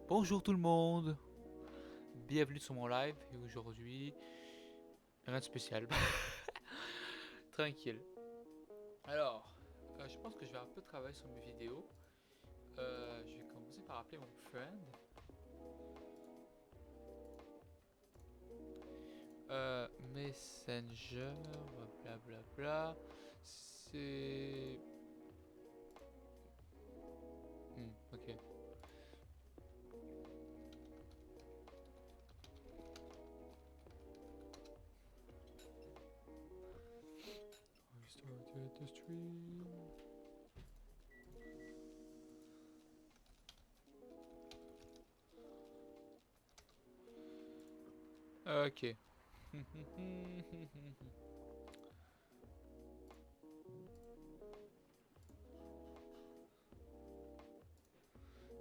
Bonjour tout le monde, bienvenue sur mon live et aujourd'hui, rien de spécial, tranquille. Alors, je pense que je vais un peu travailler sur mes vidéos. Je vais commencer par appeler mon friend. Messenger, blablabla. C'est... ok. We started the stream. Ok.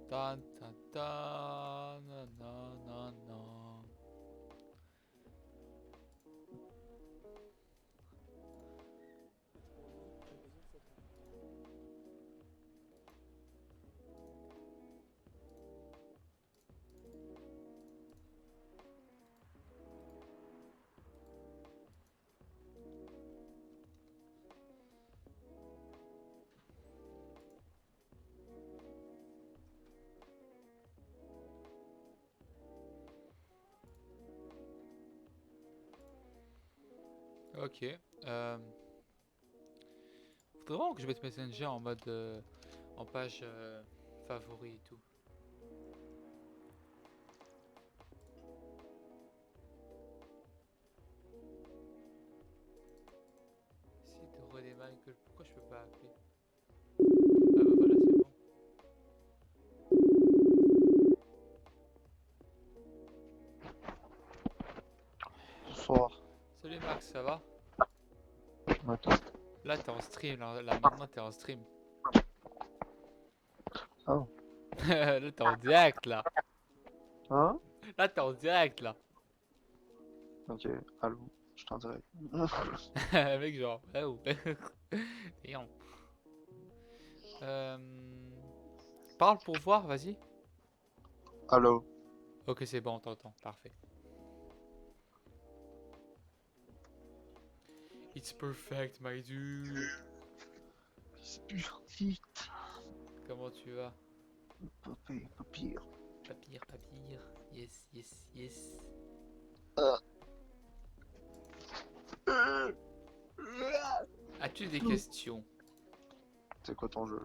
Tan tan tan, nan nan nan nan. Ok. Faudrait vraiment que je mette Messenger en mode en page favori et tout. Si de redémarrer que pourquoi je peux pas appeler? Ah bah voilà, c'est bon. Bonsoir. Salut Max, ça va? Attends. Là t'es en stream, là maintenant t'es en stream. Oh. Là t'es en direct là. Hein? Là t'es en direct là. Ok, allô, je t'en dirai. Mec genre, oh. Voyons. Parle pour voir, vas-y. Allô? Ok c'est bon, on t'entend, parfait. It's perfect my dude. C'est plus vite. Comment tu vas? Pas pire, pas pire. Pas pire, pas pire. Yes, yes, yes. As-tu des questions? C'est quoi ton jeu?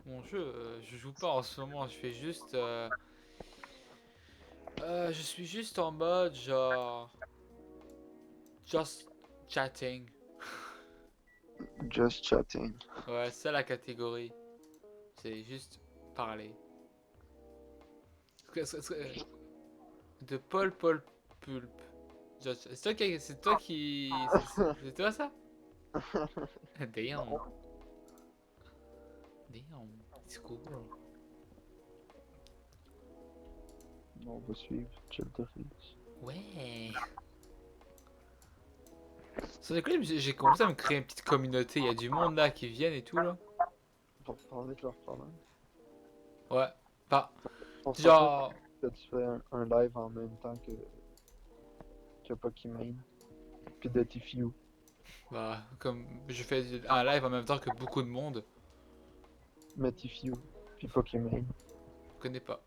Mon jeu, je joue pas en ce moment, je fais juste... je suis juste en mode genre... Just chatting. Just chatting. Ouais, c'est ça la catégorie. C'est juste parler. De Paul Pulp. C'est toi qui... C'est toi ça? Damn. Damn. It's cool. On va suivre Chilterfish. Ouais. Sur les clips, j'ai commencé à me créer une petite communauté. Il y a du monde là qui viennent et tout là. Pour parler de leurs problèmes. Ouais. Bah, On se rappelle genre... que tu fais un live en même temps que Pokimane. Puis de Tifiu. Bah, comme je fais un live en même temps que beaucoup de monde, Mais Tifiu. Puis Pokimane. je connais pas.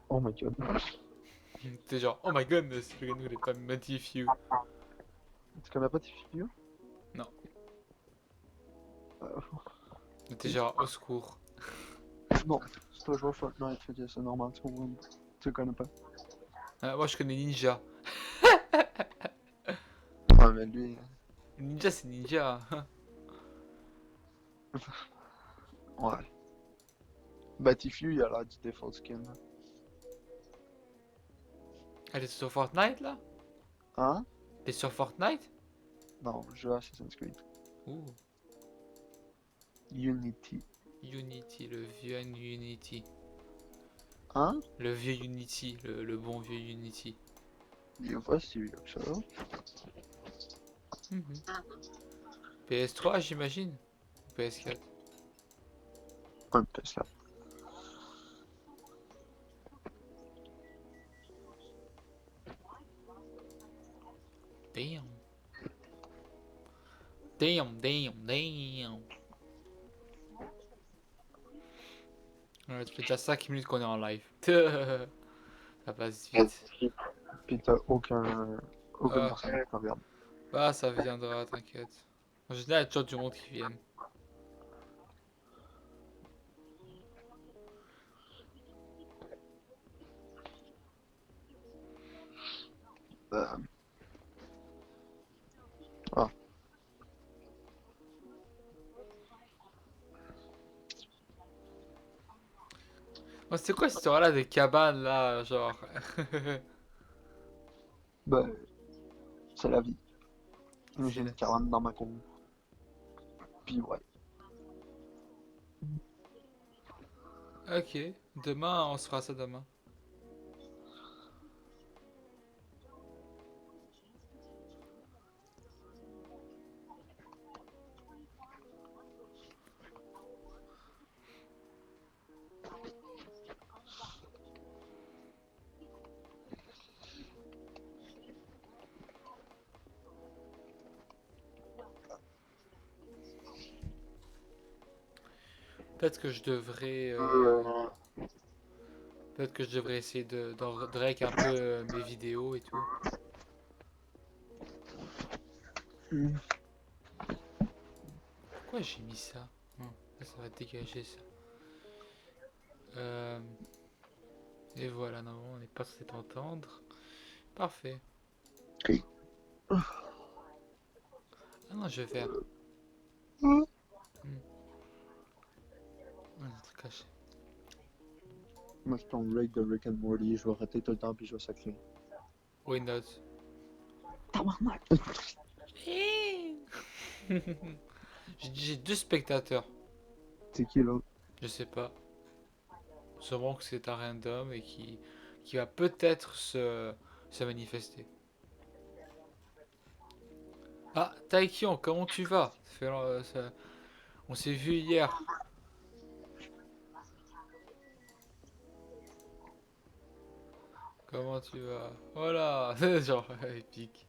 Oh my god. T'es genre, oh my goodness, je ne connais pas Matthew. Tu connais pas Tifiu? Non. Euh, T'es genre, au secours. non, c'est pas joué à Fortnite, fait que c'est normal, tu le connais pas. Moi je connais Ninja. Ouais, mais lui, Ninja c'est Ninja. ouais. Bah, Tifiu, il a l'air du default skin. Là. Elle est sur Fortnite là? Hein? T'es sur Fortnite? Non, je joue à Assassin's Creed. Ouh. Unity. Unity, le vieux Unity. Hein? Le vieux Unity, le bon vieux Unity. Il est pas si vieux que ça. PS3 j'imagine? Ou PS4? Un peu ça. Damn, damn, damn. Ouais, ça fait déjà 5 minutes qu'on est en live. Ça passe vite. Puis t'as aucune Ah, personne qui te regarde. bah, ça viendra, t'inquiète. En général, il y a toujours du monde qui vient. Euh, ah, Oh, c'est quoi cette histoire-là des cabanes là, genre? ben, c'est la vie. J'ai C'est une cabane dans ma cour. Puis ouais. Ok, demain, on se fera ça demain. Peut-être que je devrais, peut-être que je devrais essayer de rec un peu mes vidéos et tout. Hmm. Pourquoi j'ai mis ça? Là, ça va dégager ça. Euh, et voilà, normalement, on n'est pas censé t'entendre. Parfait. Ok. Ah non, je vais faire. Hmm. Ah, un truc caché. Moi, je tombe raid de Rick and Morty. Je vais arrêter tout le temps puis je vais sacrer. Why not? Tabarnak! J'ai 2 spectateurs. C'est qui l'autre? Je sais pas. Sûrement que c'est un random et qui va peut-être se manifester. Ah, Taikion, comment tu vas? On s'est vu hier. Comment tu vas? Voilà, genre épique.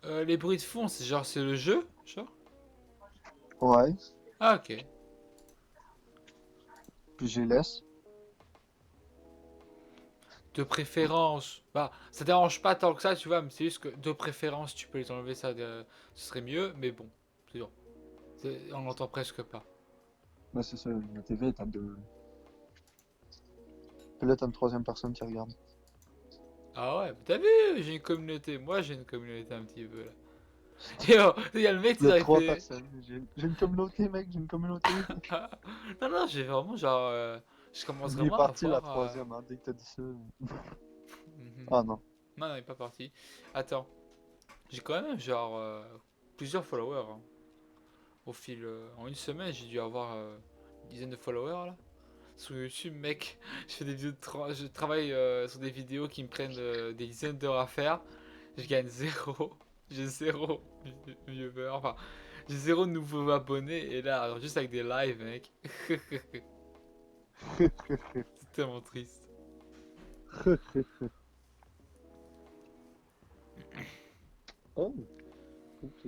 Les bruits de fond, c'est le jeu, genre? Ouais. Ah ok. Puis je les laisse. De préférence, bah ça dérange pas tant que ça, tu vois, mais c'est juste que de préférence tu peux les enlever, ce serait mieux, mais bon, c'est dur. On l'entend presque pas. Ben, c'est ça. La TV, t'as deux. Puis là, t'as une troisième personne qui regarde. Ah ouais, t'as vu, j'ai une communauté, moi j'ai une communauté un petit peu là. Et oh, il y a le mec, Il y il a aurait trois fait. personnes. J'ai une communauté, mec. J'ai une communauté. Non, non, j'ai vraiment genre. Je commence Il est vraiment à parti la voir. troisième, hein, dès que t'as dit ça. Mhm. Ah non. Non, non, il est pas parti. Attends, j'ai quand même genre plusieurs followers, hein. Au fil. En une semaine, j'ai dû avoir une dizaine de followers là. Sur YouTube, mec, je fais des vidéos je travaille sur des vidéos qui me prennent des dizaines d'heures à faire. Je gagne zéro. J'ai zéro viewer. Enfin, j'ai zéro nouveaux abonnés. Et là, alors, juste avec des lives, mec. C'est tellement triste. Oh, ok.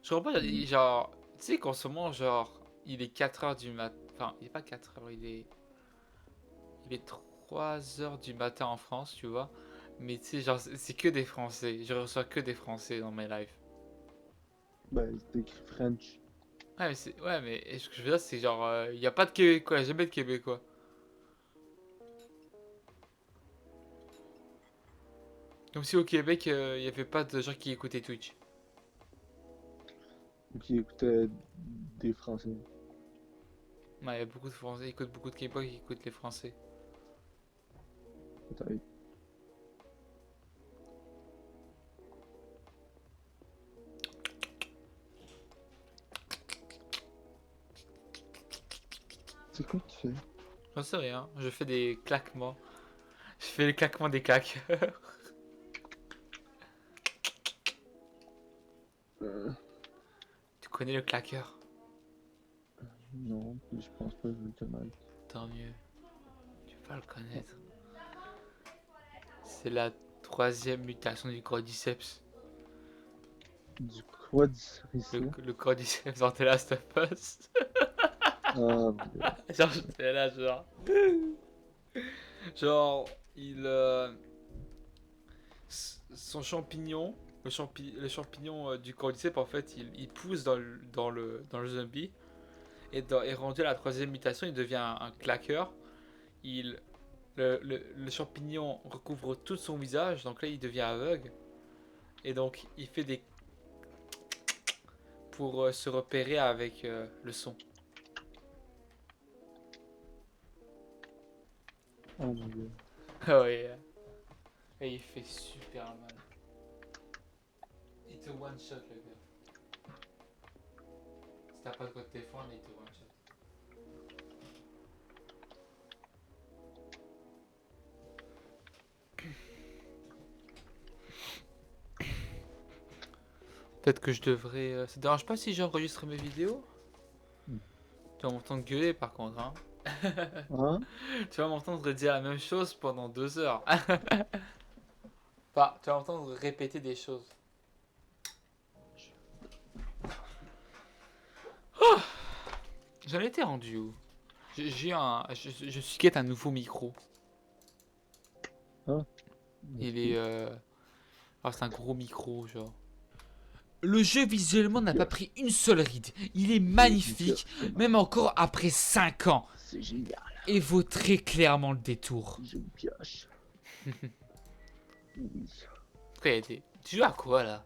Je comprends pas, genre, tu sais qu'en ce moment, genre, il est 4 heures du mat. Enfin, il est pas 4 heures, il est 3 heures du matin en France, tu vois. Mais tu sais, genre, c'est que des Français. Je reçois que des Français dans mes lives. Ben, c'est écrit French. Ouais, mais ce que je veux dire, c'est genre, il n'y a pas de Québécois, jamais de Québécois. Comme si au Québec, il n'y avait pas de gens qui écoutaient Twitch. Qui écoutait des Français. Ouais, il y a beaucoup de Français, écoutent beaucoup de Québécois qui écoutent les Français. Peut-être. C'est quoi que tu fais? J'en sais rien, je fais des claquements. Je fais les claquements des claques. Euh, Tu connais le claqueur? non, puis je pense pas que je vais le connaître. Tant mieux, tu vas le connaître. C'est la troisième mutation du cordyceps. Du quoi du cerisier? Le cordyceps dans The Last of Us. Ah, mon Dieu. Genre, j'étais là, genre. Genre, il. Son champignon, le champignon du cordyceps, en fait, il pousse dans le zombie. Et rendu à la troisième mutation, il devient un claqueur. Il, le champignon recouvre tout son visage, donc là, il devient aveugle. Et donc, il fait des. Pour se repérer avec le son. Oh mon Dieu. Ah ouais. Et il fait super mal. Il te one shot, le gars. Si t'as pas de quoi te défendre, il te one shot. Peut-être que je devrais. Ça te dérange pas si j'enregistre mes vidéos? Hmm. Tu vas m'entendre gueuler par contre, hein. Hein? Tu vas m'entendre dire la même chose pendant 2 heures. Enfin, tu vas m'entendre répéter des choses. J'en étais rendu où? J'ai un. Je suis quête un nouveau micro. Ah, Il ok. est. Ah, c'est un gros micro, genre. Le jeu visuellement n'a pas pris une seule ride. Il est magnifique, même encore après 5 ans. C'est génial. Et vaut très clairement le détour. Je me pioche. Oui. Tu joues à quoi là?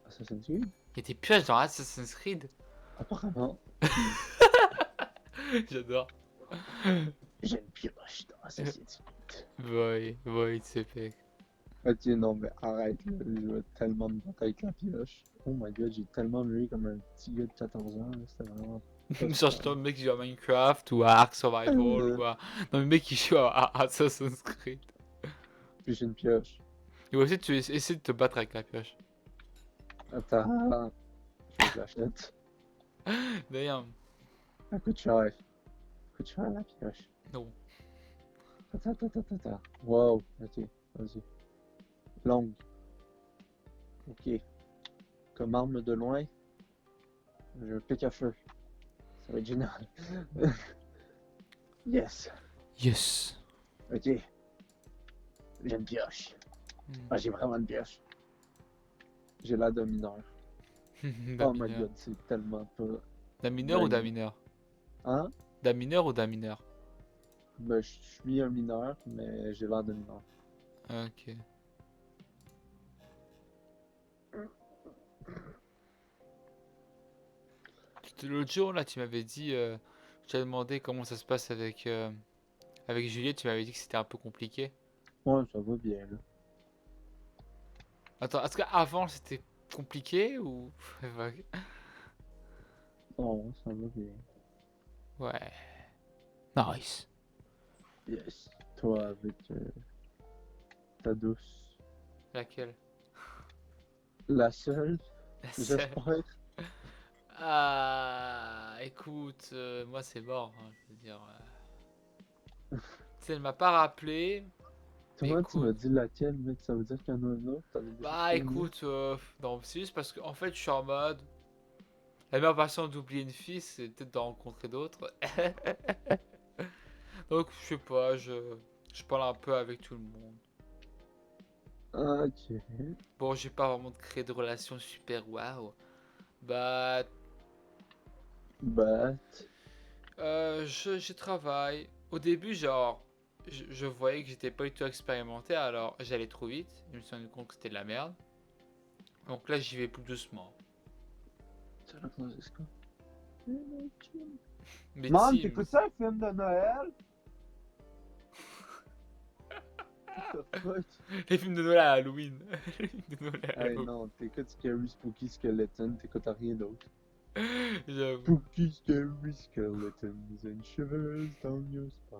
Assassin's Creed? Il y a des pioches dans Assassin's Creed. Apparemment. J'adore. J'ai une pioche dans Assassin's Creed. Boy, c'est fait. Ok, non, mais arrête, là. Je vais tellement me battre avec la pioche. Oh my god, j'ai tellement mûri comme un petit gars de 14 ans, là. C'était vraiment pas Genre, super. le mec qui joue à Minecraft ou à Ark Survival Euh, ou à. Non, le mec qui joue à Assassin's Creed. Puis j'ai une pioche. Et aussi, tu essaies de te battre avec la pioche. Attends, faut que je l'achète. D'ailleurs, Ça coûte cher. Ça coûte cher la pioche. non. Attends. Wow, ok, vas-y. Longue. Ok. Comme arme de loin, j'ai un pic à feu. Ça va être génial. Yes. Yes. Ok. J'ai une pioche. Hmm. Ah, j'ai vraiment une pioche. J'ai l'air d'un mineur. Oh my god, c'est tellement pas. D'un mineur ou d'un mineur? Hein? D'un mineur ou d'un mineur? Ben, je suis un mineur, mais j'ai l'air d'un mineur. Ok. L'autre jour, là, tu m'avais dit. Je t'avais demandé comment ça se passe avec Juliette, tu m'avais dit que c'était un peu compliqué. Ouais, ça va bien, là. Attends, est-ce qu'avant c'était compliqué ou. Non, ça va bien. Ouais. Nice. Yes. Toi, avec ta douce. Laquelle? La seule, La seule. j'espère. Ah, écoute, moi c'est mort, hein, je veux dire. Tu sais, elle m'a pas rappelé, mais Toi, tu écoute. m'as dit laquelle, mec, ça veut dire qu'il y en a un autre. T'en as déjà Bah fait une autre. écoute, non, c'est juste parce qu'en fait je suis en mode. La meilleure façon d'oublier une fille, c'est peut-être d'en rencontrer d'autres. Donc je sais pas, je parle un peu avec tout le monde. Ok. Bon, j'ai pas vraiment de créer de relation super waouh. Bah, Bat. je travaille. Au début, genre, je voyais que j'étais pas du tout expérimenté, alors j'allais trop vite. Je me suis rendu compte que c'était de la merde. Donc là, j'y vais plus doucement. C'est la Francisco. Mais Maman, Tim, t'écoutes ça, un film de Noël? What the fuck? les films de Noël à Halloween. Les films de Noël à Hey, Halloween. non, t'écoutes Scary Spooky Skeleton, t'écoutes rien d'autre. J'avoue. Spooky Scary Skeletons and shivers down your spine.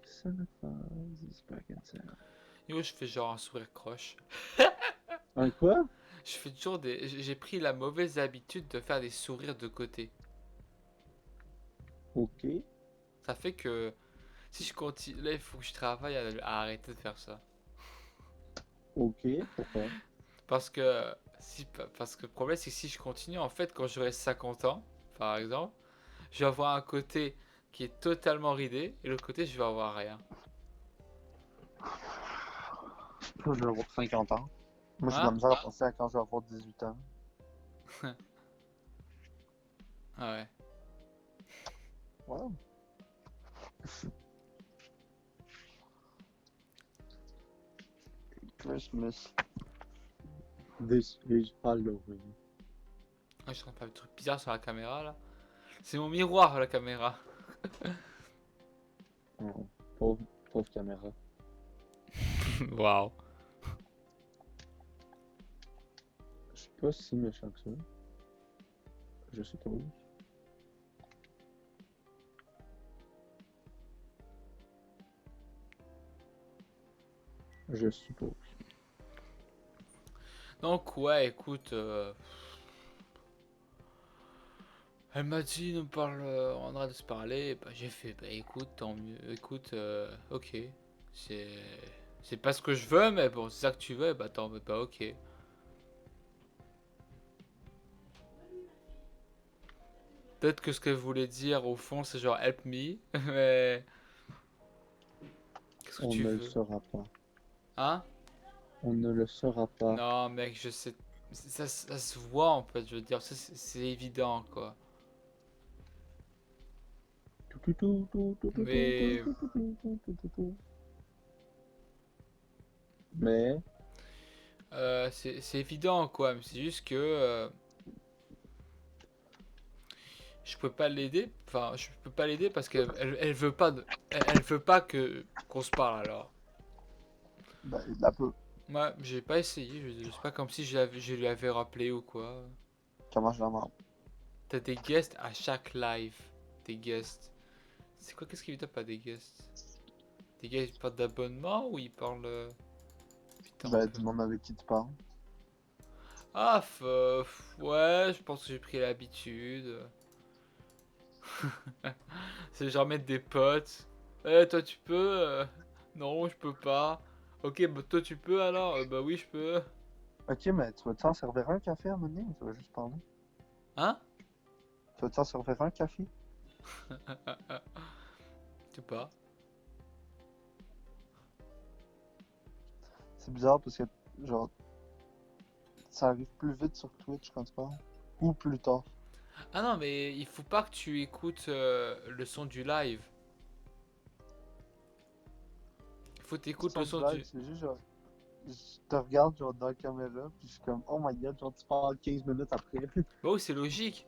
Santa Claus is back in town. Yo, je fais genre un sourire croche. Un quoi? Je fais toujours des. J'ai pris la mauvaise habitude de faire des sourires de côté. Ok. Ça fait que Si je continue, là, il faut que je travaille à arrêter de faire ça. Ok, pourquoi? Parce que le problème, c'est que si je continue, en fait, quand j'aurai 50 ans, par exemple, je vais avoir un côté qui est totalement ridé et l'autre côté, je vais avoir rien. Moi, je vais avoir 50 ans. Moi, j'ai de la Hein? misère à penser à quand je vais avoir 18 ans. Ah ouais. Wow. Christmas. This is Halloween. Ah, je suis en train de faire des trucs bizarres sur la caméra là. C'est mon miroir la caméra. Oh, pauvre caméra. Waouh. Je suis pas si méchant que ça. Je suppose. Je suppose. Donc ouais, écoute, elle m'a dit on parle, on arrête de se parler. Bah j'ai fait, bah écoute, tant mieux. Écoute, ok, c'est c'est pas ce que je veux, mais bon, c'est ça que tu veux, bah tant, bah ok. Peut-être que ce qu'elle voulait dire au fond, c'est genre help me, mais qu'est-ce que On tu ne le veux? saura pas. Hein? On ne le saura pas. Non, mec, je sais, ça se voit en fait. Je veux dire, c'est évident quoi. Mais Mais, c'est évident quoi. Mais c'est juste que je peux pas l'aider. Enfin, je peux pas l'aider parce qu'elle veut pas elle veut pas que qu'on se parle alors. ben, il la peut. Moi, j'ai pas essayé. C'est pas comme si je lui avais rappelé ou quoi. Comment je la marre? T'as des guests à chaque live. Des guests. C'est quoi? Qu'est-ce qui lui tape pas des guests? Des gars, ils parlent d'abonnement ou ils parlent. Putain, un Ben, peu. du monde avec qui tu parles. Ah, ouais, je pense que j'ai pris l'habitude. C'est genre mettre des potes. Eh, toi tu peux non, je peux pas. Ok, bah toi tu peux alors bah oui, je peux. Ok, mais tu vas t'en servir un café à un moment donné ou tu vas juste parler? Hein? Tu vas t'en servir un café? Je sais pas. C'est bizarre parce que, genre, ça arrive plus vite sur Twitch quand tu parles. Ou plus tard. Ah non, mais il faut pas que tu écoutes le son du live. Il faut Le t'écoutes le son du son live, du. c'est juste genre, je te regarde genre dans la caméra, puis je suis comme, oh my god, genre tu parles 15 minutes après. Bah oui, c'est logique.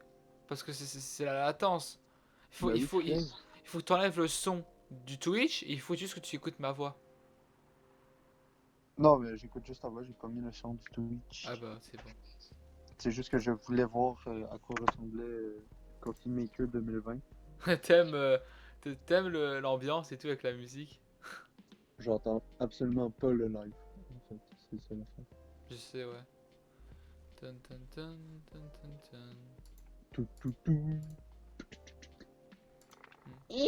Parce que c'est la latence. Il faut, Ben il oui, faut, tu il, sais. il faut que tu enlèves le son du Twitch et il faut juste que tu écoutes ma voix. Non, mais j'écoute juste ta voix, j'ai pas mis le son du Ah Twitch. bah, c'est bon. C'est juste que je voulais voir à quoi ressemblait Coffee Maker 2020. T'aimes t'aimes l'ambiance et tout avec la musique? J'entends absolument pas le live. En fait, c'est ça la fin. Je sais, ouais. Tun, tun, tun, tun, tun, tun. Tout, tout, tout.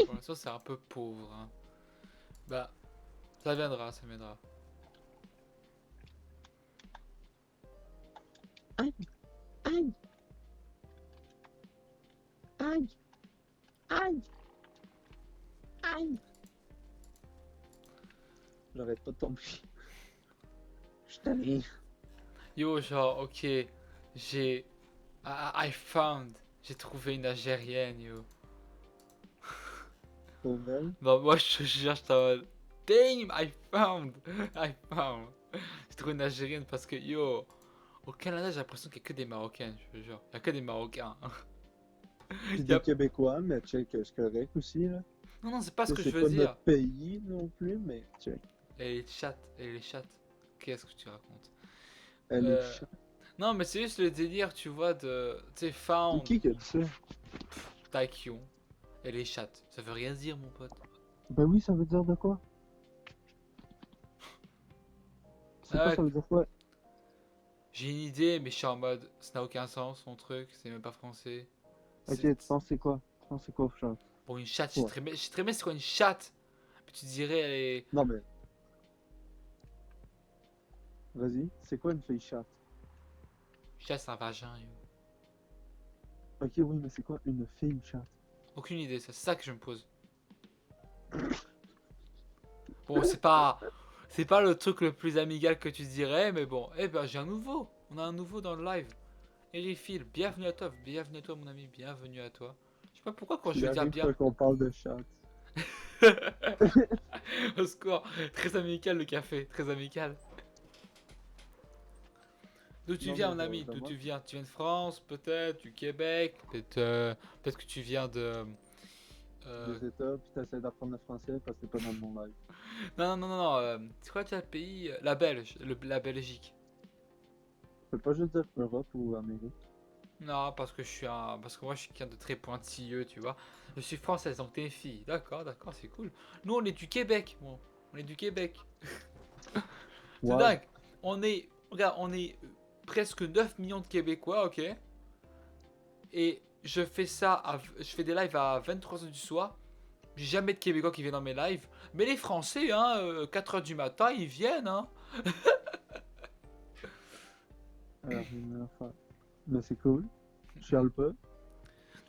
Pour l'instant, c'est un peu pauvre, hein. Bah, ça viendra, ça viendra. Aïe, aïe, aïe, aïe, aïe. J'arrête pas de tomber. Je t'allais. Yo, genre, ok, j'ai. I found. J'ai trouvé une Algérienne, yo. Pour vrai? Bah, moi, je te jure, j'étais en mode. Damn, I found! I found! J'ai trouvé une Algérienne parce que, yo, au Canada, j'ai l'impression qu'il y a que des Marocains, je te jure. Il y a que des Marocains. Puis Y des a- Québécois, mais check, c'est correct aussi, là. Non, non, c'est pas ce Là, que je c'est veux pas notre dire. pays non plus, mais check. Elle est chatte, elle est chatte. Qu'est-ce que tu racontes? Elle est Euh, chate. Non, mais c'est juste le délire, tu vois, de. Tu sais, C'est found, qui a dit ça? Taekyon. Elle est chatte. Ça veut rien dire, mon pote. Ben oui, ça veut dire de quoi? C'est quoi Ah, ça veut dire quoi? j'ai une idée, mais je suis en mode. Ça n'a aucun sens, mon truc. C'est même pas français. Ok, C'est. tu penses c'est quoi? Tu penses c'est quoi, genre? Bon, une chatte, Ouais. je sais très bien c'est quoi une chatte. tu dirais les... Non, mais. Vas-y, c'est quoi une fille chatte? Chasse un vagin, yo. Ok, oui, mais c'est quoi une fille chatte? Aucune idée, c'est ça que je me pose. Bon, c'est pas le truc le plus amical que tu dirais, mais bon. Eh ben, j'ai un nouveau. On a un nouveau dans le live. Eriphil, bienvenue à toi mon ami, bienvenue à toi. Je sais pas pourquoi quand je Il veux dire arrive bien. pas qu'on parle de chatte. Au secours, très amical le café, très amical. D'où tu Non, viens mais mon genre, ami? D'où moi, tu viens? Tu viens de France, peut-être, du Québec, peut-être que tu viens de... euh, des États, puis t'essaies d'apprendre le français parce que t'es pas dans mon live. Non, non, non, non, c'est quoi déjà le pays? La Belge, la Belgique. Tu peux pas juste dire Europe ou Amérique. Non, parce que moi je suis quelqu'un de très pointilleux, tu vois. Je suis française, donc t'es une fille. D'accord, d'accord, c'est cool. Nous on est du Québec, bon. On est du Québec. C'est Ouais, dingue. Regarde, on est presque 9 millions de Québécois, ok? Et je fais des lives à 23h du soir. J'ai jamais de Québécois qui viennent dans mes lives. Mais les Français, hein, 4h du matin, ils viennent, hein. rien à faire. Mais c'est cool. Je chiale pas.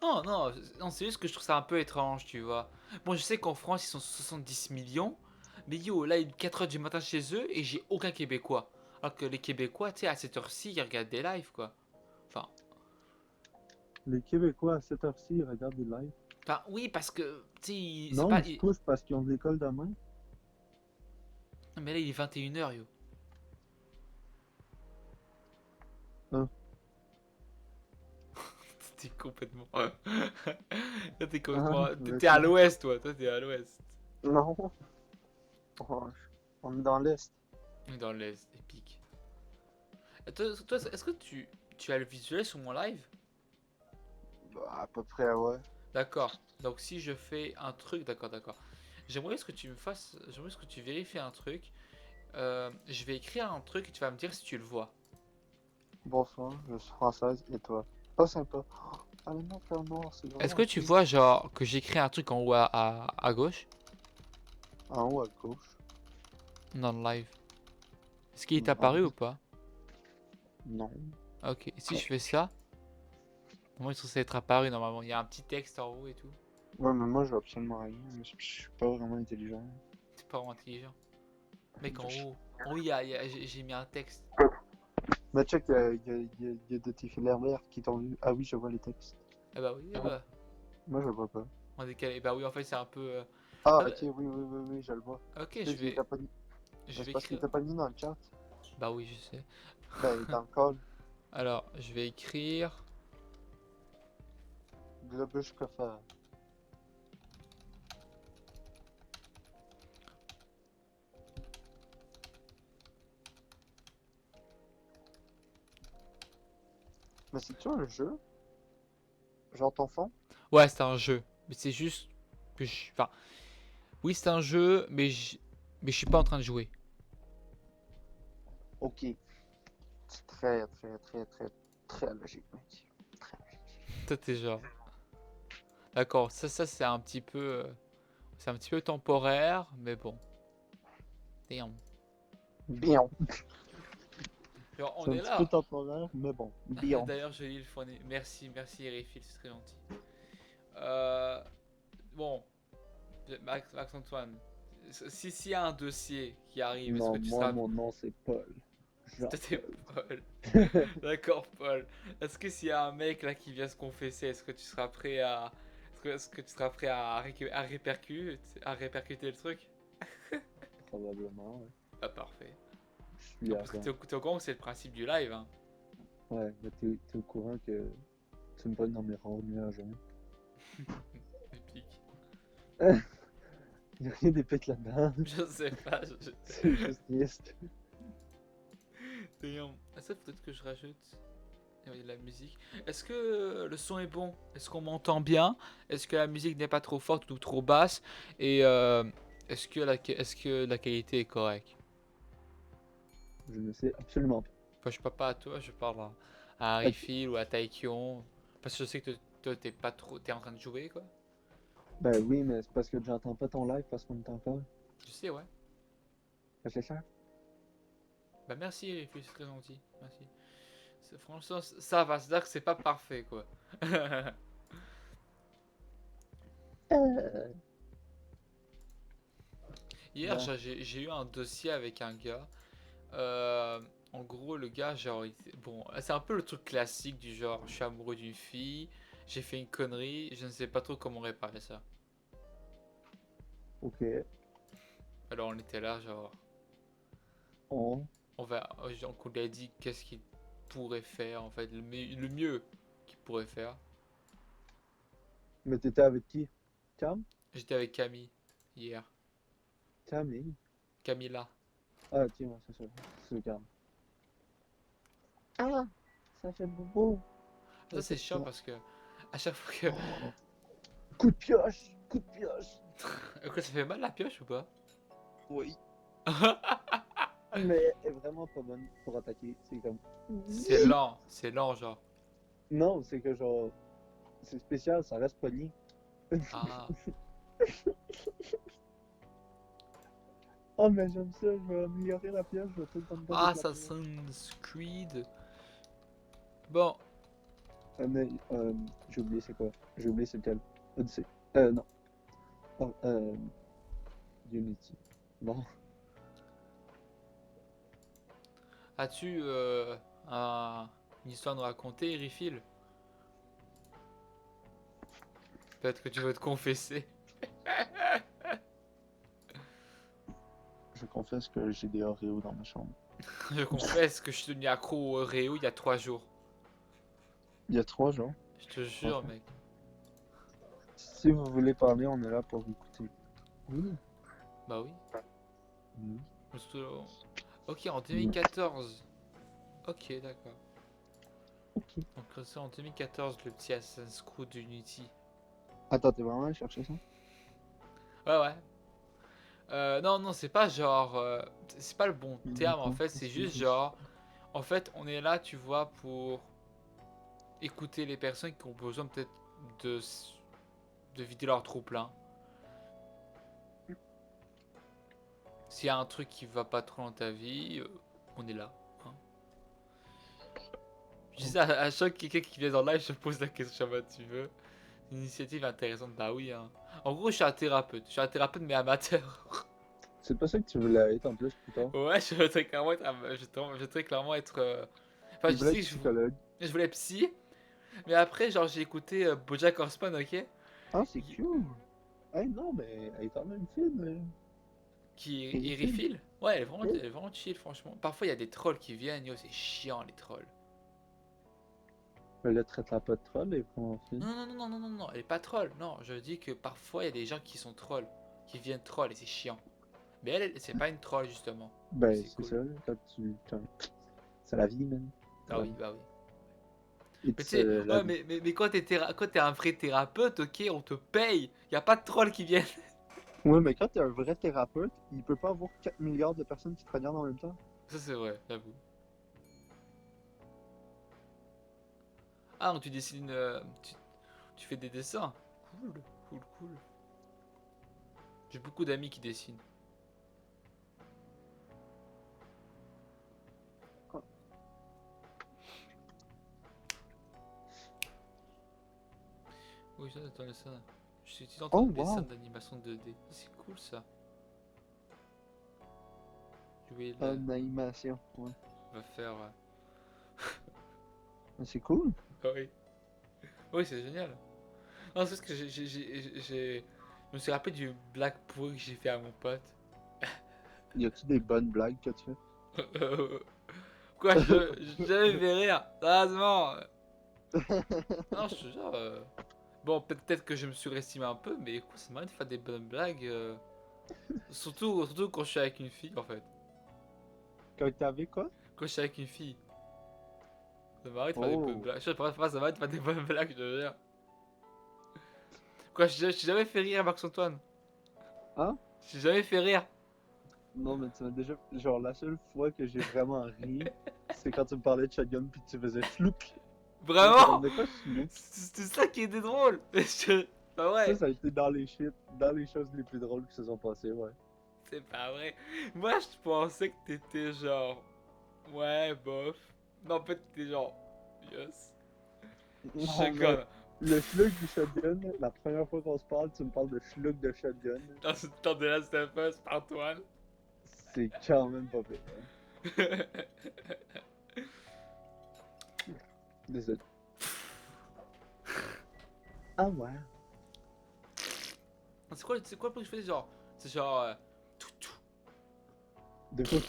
Non, non, non, c'est juste que je trouve ça un peu étrange, tu vois. Bon, je sais qu'en France, ils sont 70 millions. Mais yo, là, il est 4h du matin chez eux et j'ai aucun Québécois. Alors que les Québécois, tu sais, à cette heure-ci, ils regardent des lives, quoi. Enfin, Les Québécois à cette heure-ci, ils regardent des lives. oui, parce que, tu sais, c'est Non, pas... ils se couchent parce qu'ils ont de l'école demain. Mais là, il est 21h, yo. Hein. T'es complètement... Là, t'es Ah, complètement... T'es à vas-y. l'ouest, toi. Toi, t'es à l'ouest. Non. Oh, on est dans l'Est. Dans l'est, épique. Toi, est-ce que tu as le visuel sur mon live? Bah, à peu près, ouais. D'accord. Donc si je fais un truc, d'accord, d'accord. J'aimerais ce que tu vérifies un truc. Je vais écrire un truc et tu vas me dire si tu le vois. Bonsoir, je suis française et toi? Pas sympa. Ah mais non, frère noir, c'est Est-ce vraiment que tu triste. vois genre que j'écris un truc en haut à gauche En haut à gauche. dans le live? Est-ce qu'il est Non. apparu ou pas? Non. Ok. Et si je fais ça, moi il est censé être apparu normalement. Il y a un petit texte en haut et tout. Ouais, mais moi, je vois absolument rien. Je suis pas vraiment intelligent. C'est pas vraiment intelligent. Mec en Je- haut. En haut, j'ai mis un texte. Mais check, il y a de tes filaires verts qui t'ont vu. Ah oui, je vois les textes. Eh bah oui, eh bah. Moi, je le vois pas. En décalé. Eh bah oui, en fait c'est un peu. Ah, Ah bah, ok, oui, oui, oui, oui, je le vois. ok, C'est parce qu'il était pas... je Mais c'est vais parce qu'il écrire. était pas mis dans le chat. Bah oui, je sais. Ben, il est dans le call. Alors, je vais écrire. Globuche coffre. Mais c'est-tu un jeu? Genre ton fond? Ouais, c'est un jeu. Mais c'est juste que enfin, oui, c'est un jeu, mais je suis pas en train de jouer. Ok. C'est très, très, très, très, très logique, mec. Très logique. Toi, t'es genre. D'accord, ça c'est un petit peu. C'est un petit peu temporaire, mais bon. Damn. Bien. Genre, C'est on un est petit peu là. temporaire, mais bon. Bien. D'ailleurs, je lis le phoné. Merci, merci, Erifil, c'est très gentil. Euh, bon, Max Antoine, s'il y a un dossier qui arrive, est-ce que Non, tu moi, seras. mon nom, c'est Paul. Toi, t'es Jean-Paul. Paul. D'accord, Paul. Est-ce que s'il y a un mec là qui vient se confesser, est-ce que tu seras prêt à. Est-ce que tu seras prêt à répercuter le truc? Probablement, ouais. Ah, parfait. Je suis Non, parce que avant. t'es au courant que c'est le principe du live, hein. Ouais, mais t'es au courant que tu me pognes dans mes ronds nuages, hein? Épique. Y'a rien d'épique là-dedans. Je sais pas, C'est juste triste. Damn. Ah, ça, peut-être que je rajoute. Il y a de la musique. Est-ce que le son est bon? Est-ce qu'on m'entend bien? Est-ce que la musique n'est pas trop forte ou trop basse? Et est-ce que la qualité est correcte? Je ne sais absolument pas. Enfin, je parle pas à toi, je parle à Ok. Harryfield ou à Taekyon. Parce que je sais que toi, t'es pas trop. T'es en train de jouer, quoi. Ben oui, mais c'est parce que j'entends pas ton live parce qu'on est en call. Je sais, ouais. Ben, c'est ça. Bah merci, Riffy, c'est très gentil. Merci. Franchement, ça va, c'est-à-dire que c'est pas parfait, quoi. Euh, Hier, Bon, j'ai eu un dossier avec un gars. Euh, En gros, le gars, genre, bon, c'est un peu le truc classique du genre, je suis amoureux d'une fille, j'ai fait une connerie, je ne sais pas trop comment réparer ça. ok. Alors on était là, genre, On. donc on lui a dit qu'est-ce qu'il pourrait faire, en fait, le mieux qu'il pourrait faire. Mais t'étais avec qui? Cam? J'étais avec Camille hier, Camille? Camilla. Ah, ok, ouais, c'est ça. C'est Cam. Ah! Ça fait bobo. Ça Ok, c'est chiant bon. parce que à chaque fois que Oh, coup de pioche! Coup de pioche! Quoi, ça fait mal la pioche ou pas? Oui. Mais elle est vraiment pas bonne pour attaquer. C'est comme. C'est lent genre. Non, c'est que genre. C'est spécial, ça reste pogné. Ah, Oh, mais j'aime ça, je vais améliorer la pioche, je vais tout le temps me battre avec la pioche. Assassin's Creed. Bon, Mais, j'ai oublié c'est quoi. J'ai oublié c'est lequel. Odyssey. Non. Oh, Unity. Bon. as-tu une histoire à nous raconter, Refill? Peut-être que tu veux te confesser. Je confesse que j'ai des Oreos dans ma chambre. Je confesse que je suis devenu accro au Réo il y a 3 jours. Il y a 3 jours. Je te jure, Enfin. mec. Si vous voulez parler, on est là pour écouter. Oui. Bah oui. Oui. Ok, en Oui. 2014. Ok, d'accord. Ok. Donc c'est en 2014 le petit Assassin's Creed Unity. Attends, t'es vraiment allé chercher ça? Ouais, ouais. Non, non, c'est pas genre. C'est pas le bon terme en D'accord. fait, c'est juste genre. En fait, on est là, tu vois, pour écouter les personnes qui ont besoin peut-être de, de vider leur trou plein. S'il y a un truc qui va pas trop dans ta vie, on est là. Hein. Je dis ça à chaque quelqu'un qui vient dans le live, je pose la question, bah, tu veux. Une initiative intéressante, bah oui. Hein. En gros, je suis un thérapeute. Je suis un thérapeute, mais amateur. C'est pas ça que tu voulais être en plus plus tard. Ouais, je voudrais clairement être. Je voudrais clairement être. Enfin, Tu je voulais sais être que psychologue. je voulais psy, mais après, genre, j'ai écouté Bojack Horseman, ok? Ah, c'est Il- cool. Hey, non, mais elle est quand même fine. Qui Elle est il fine. refill. Ouais, Oui. elle est vraiment chill, franchement. Parfois, il y a des trolls qui viennent, yo, c'est chiant, les trolls. Elle le traitera pas de troll, elle est vraiment fine. Non, non, non, non, non, non, non, elle est pas troll. Non, je dis que parfois, il y a des gens qui sont trolls, qui viennent troll, et c'est chiant. Mais c'est pas une troll, justement. Et Ben, c'est c'est cool. ça, c'est la vie, man. C'est Ah la oui, vie. bah oui. Mais tu It's sais, la ouais, vie. mais quand t'es un vrai thérapeute, ok, on te paye. Y a pas de trolls qui viennent. Ouais, mais quand t'es un vrai thérapeute, il peut pas avoir 4 milliards de personnes qui te regardent en même temps. Ça, c'est vrai, j'avoue. Ah, donc tu dessines. Tu fais des dessins. Cool, cool, cool. J'ai beaucoup d'amis qui dessinent. Oui, ça, attends, ça. Je suis étudiant Oh, en dessin wow! d'animation 2D. C'est cool ça. Jouer là. En animation, ouais. On va faire. Ah, c'est cool. Ah oui. Oui, c'est génial. Non, c'est parce que je me suis rappelé du blague pourri que j'ai fait à mon pote. Y a-tu des bonnes blagues que tu Quoi, je jamais fait rire. Sérieusement. fais? Non, je te jure. Bon, peut-être que je me surestimé un peu, mais écoute, c'est marrant de faire des bonnes blagues. Surtout quand je suis avec une fille, en fait. Quand t'avais quoi? Quand je suis avec une fille, ça m'arrête de faire des bonnes Oh! blagues. Je sais pas, ça m'arrête de faire des bonnes blagues, je te jure. Quoi, je t'ai jamais fait rire, Max-Antoine. Hein? Je t'ai jamais fait rire. Non, mais tu m'as déjà. Genre, la seule fois que j'ai vraiment ri, c'est quand tu me parlais de Shotgun pis tu faisais chlouc. J'étais comme Vraiment. de quoi chlouc? C'est ça qui était drôle. Pas vrai. Ça a été dans les shit, dans les choses les plus drôles qui se sont passées, ouais. C'est pas vrai. Moi, je pensais que t'étais genre. Ouais, bof. Non, en fait, t'étais genre. Yes. Non, mais Shotgun. le schluck du shotgun, la première fois qu'on se parle, tu me parles de schluck de shotgun. Dans de Last of Us par Antoine. C'est quand même pas pire, hein. Désolé. Ah ouais. C'est quoi le bruit que je fais genre. C'est genre. Tout, tout. De quoi?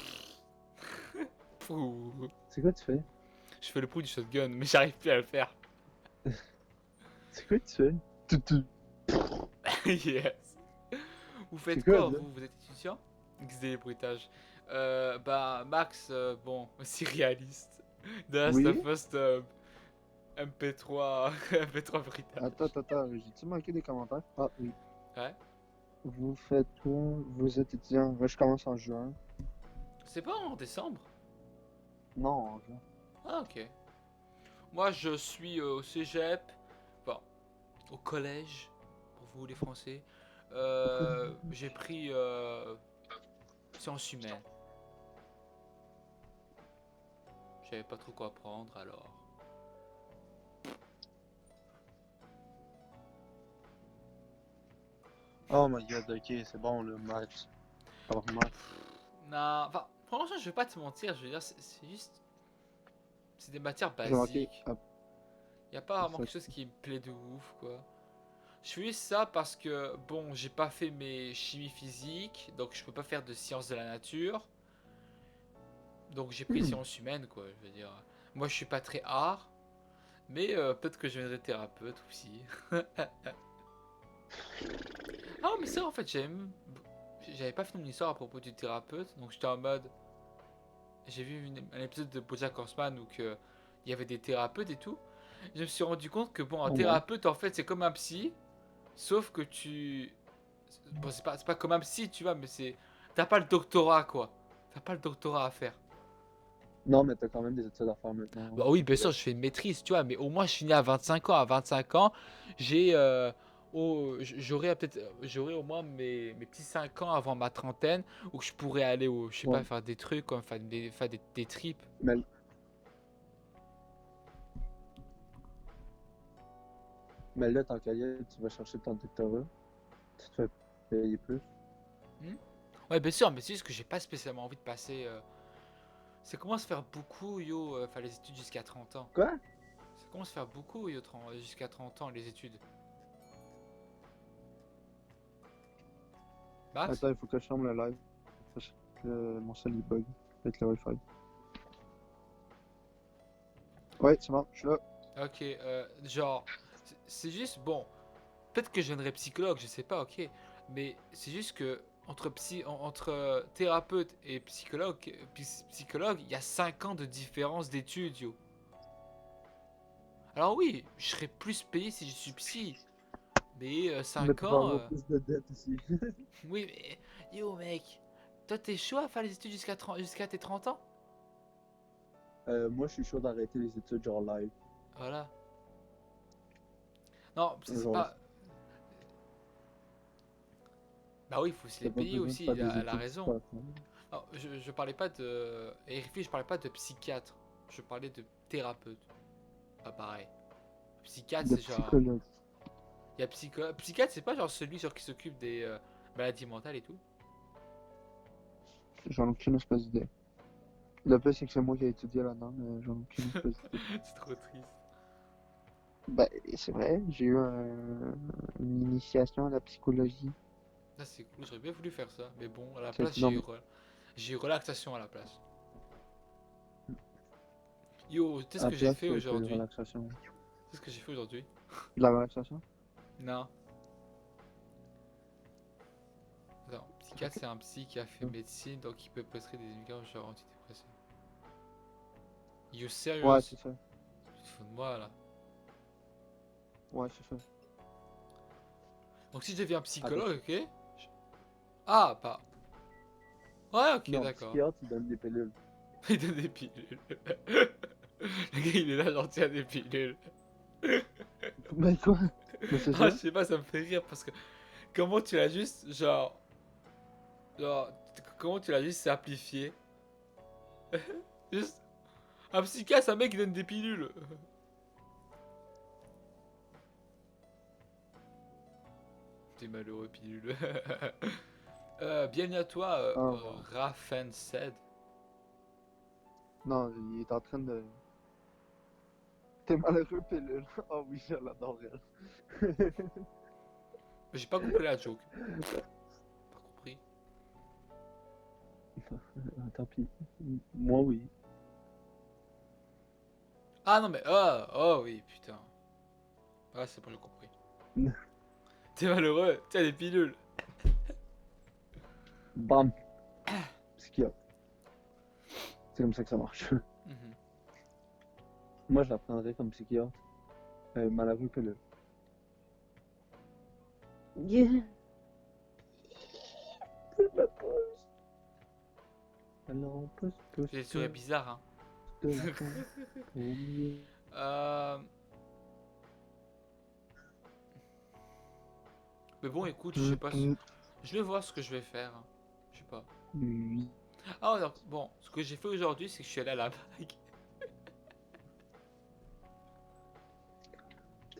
Ouh. C'est quoi tu fais? Je fais le bruit du shotgun, mais j'arrive plus à le faire. C'est quoi tu fais? Tout, tout. Yes. Vous C'est faites quoi, quoi, là? vous êtes étudiant? XD les bruitages. Bah, Max, bon, aussi réaliste. The Last Oui? of Us, MP3, MP3 bruitage. Attends, j'ai-tu manqué des commentaires? Ah oui. Ouais. Vous faites quoi? Vous êtes étudiant? Moi, je commence en juin. C'est pas en décembre? Non, en juin. Ah, ok. Moi, je suis au cégep, enfin, au collège, pour vous les Français. J'ai pris sciences humaines. Je savais pas trop quoi prendre alors. Oh my god, ok, c'est bon, le match. Alors, match. Non, enfin, franchement, je vais pas te mentir, je veux dire, c'est juste. C'est des matières J'ai manqué. basiques. Y a pas vraiment quelque chose qui me plaît de ouf, quoi. Je fais ça parce que, bon, j'ai pas fait mes chimies physiques, donc je peux pas faire de sciences de la nature. Donc j'ai pris sciences humaines, quoi, je veux dire. Moi, je suis pas très art, mais peut-être que je deviendrai thérapeute aussi. Ah, mais ça, en fait, j'avais pas fini mon histoire à propos du thérapeute, donc j'étais en mode. J'ai vu un épisode de BoJack Horseman où il y avait des thérapeutes et tout. Je me suis rendu compte que, bon, un Oh ouais. thérapeute, en fait, c'est comme un psy, sauf que tu. Bon, c'est pas comme un psy, tu vois, mais c'est. T'as pas le doctorat, quoi. T'as pas le doctorat à faire. Non, mais t'as quand même des études à faire maintenant, Bah hein. oui, bien sûr, je fais une maîtrise, tu vois, mais au moins je finis à 25 ans. À 25 ans, j'ai. J'aurai au moins mes petits 5 ans avant ma trentaine où je pourrais aller je sais Ouais. pas, faire des trucs, comme faire des trips. Mais, mais là, tant qu'à y aller, tu vas chercher ton doctorat. Tu te fais payer plus. Hmm. Ouais, bien sûr, mais c'est juste que j'ai pas spécialement envie de passer. Ça commence à faire beaucoup, yo, faire les études jusqu'à 30 ans. Quoi? Ça commence à faire beaucoup, yo, jusqu'à 30 ans, les études. Max? Attends, il faut que je ferme le live. Parce que mon cell il bug avec le Wi-Fi. Ouais, c'est bon, je suis là. Ok, genre, c'est juste, bon, peut-être que je deviendrai psychologue, je sais pas, ok, mais c'est juste que entre thérapeute et psychologue, il y a 5 ans de différence d'études, yo. Alors oui, je serais plus payé si je suis psy, mais Mais 5 tu vas ans, avoir plus de dettes ici. oui, mais yo, mec, toi t'es chaud à faire les études jusqu'à tes 30 ans? Moi, je suis chaud d'arrêter les études genre live. Voilà. Non, c'est Genre, pas. Bah oui, il faut se les t'as pas payer besoin de aussi, faire des elle a études raison. super fun. Non, je parlais pas de. RFI, je parlais pas de psychiatre. Je parlais de thérapeute. Pas pareil. Psychiatre, De c'est genre. psychologue. Il y a psychiatre, c'est pas genre celui qui s'occupe des maladies mentales et tout. J'en ai aucune espèce d'idée. Le plus, c'est que c'est moi qui ai étudié là-dedans, mais j'en ai aucune espèce d'idée. C'est trop triste. Ben, c'est vrai, j'ai eu une initiation à la psychologie. Ça, c'est cool, j'aurais bien voulu faire ça. Mais bon, à la Ça a place, été dans mes... j'ai eu relaxation à la place. Yo, tu sais À ce la que j'ai place, fait t'as eu aujourd'hui? relaxation. Tu sais ce que j'ai fait aujourd'hui? De la relaxation? Non. Attends, psychiatre, c'est un psy qui a fait médecine, donc il peut prescrire des médicaments genre antidépresseurs. You Ouais, serious? c'est ça. Tu te fous de moi là. Ouais, c'est ça. Donc si je deviens Ah, parce psychologue, ok? Ah, bah. Ouais, ok, non, d'accord. psychiatre, il donne des pilules. Il donne des pilules. Le gars, il est là, genre, tiens, des pilules. Mais quoi? Mais c'est Ah, ça. je sais pas, ça me fait rire parce que comment tu l'as juste, comment tu l'as juste simplifié. Juste, un psychiatre, c'est un mec qui donne des pilules. T'es malheureux, pilule. Bienvenue à toi, Ah, bon. Rafen said. Non, il est en train de. T'es malheureux, pilule. Ah oui, je l'adore, elle. J'ai pas compris la joke. Pas compris. Ah, tant pis. Moi, oui. Ah non mais, oh oui, putain. Ah, c'est bon, j'ai compris. T'es malheureux, tiens des pilules. Bam! Psychiatre. C'est comme ça que ça marche. Mhm. Moi, je la prendrais comme psychiatre. Malheureux, pilule. Yeah! Pousse ma pousse! Alors, pousse, pousse, J'ai des sourires pousse. bizarres, hein. De fond pour mieux. Euh... Mais bon, écoute, je sais pas. Je vais voir ce que je vais faire, hein. Je sais pas. Oui. Ah, donc, bon, ce que j'ai fait aujourd'hui, c'est que je suis allé à la MAG.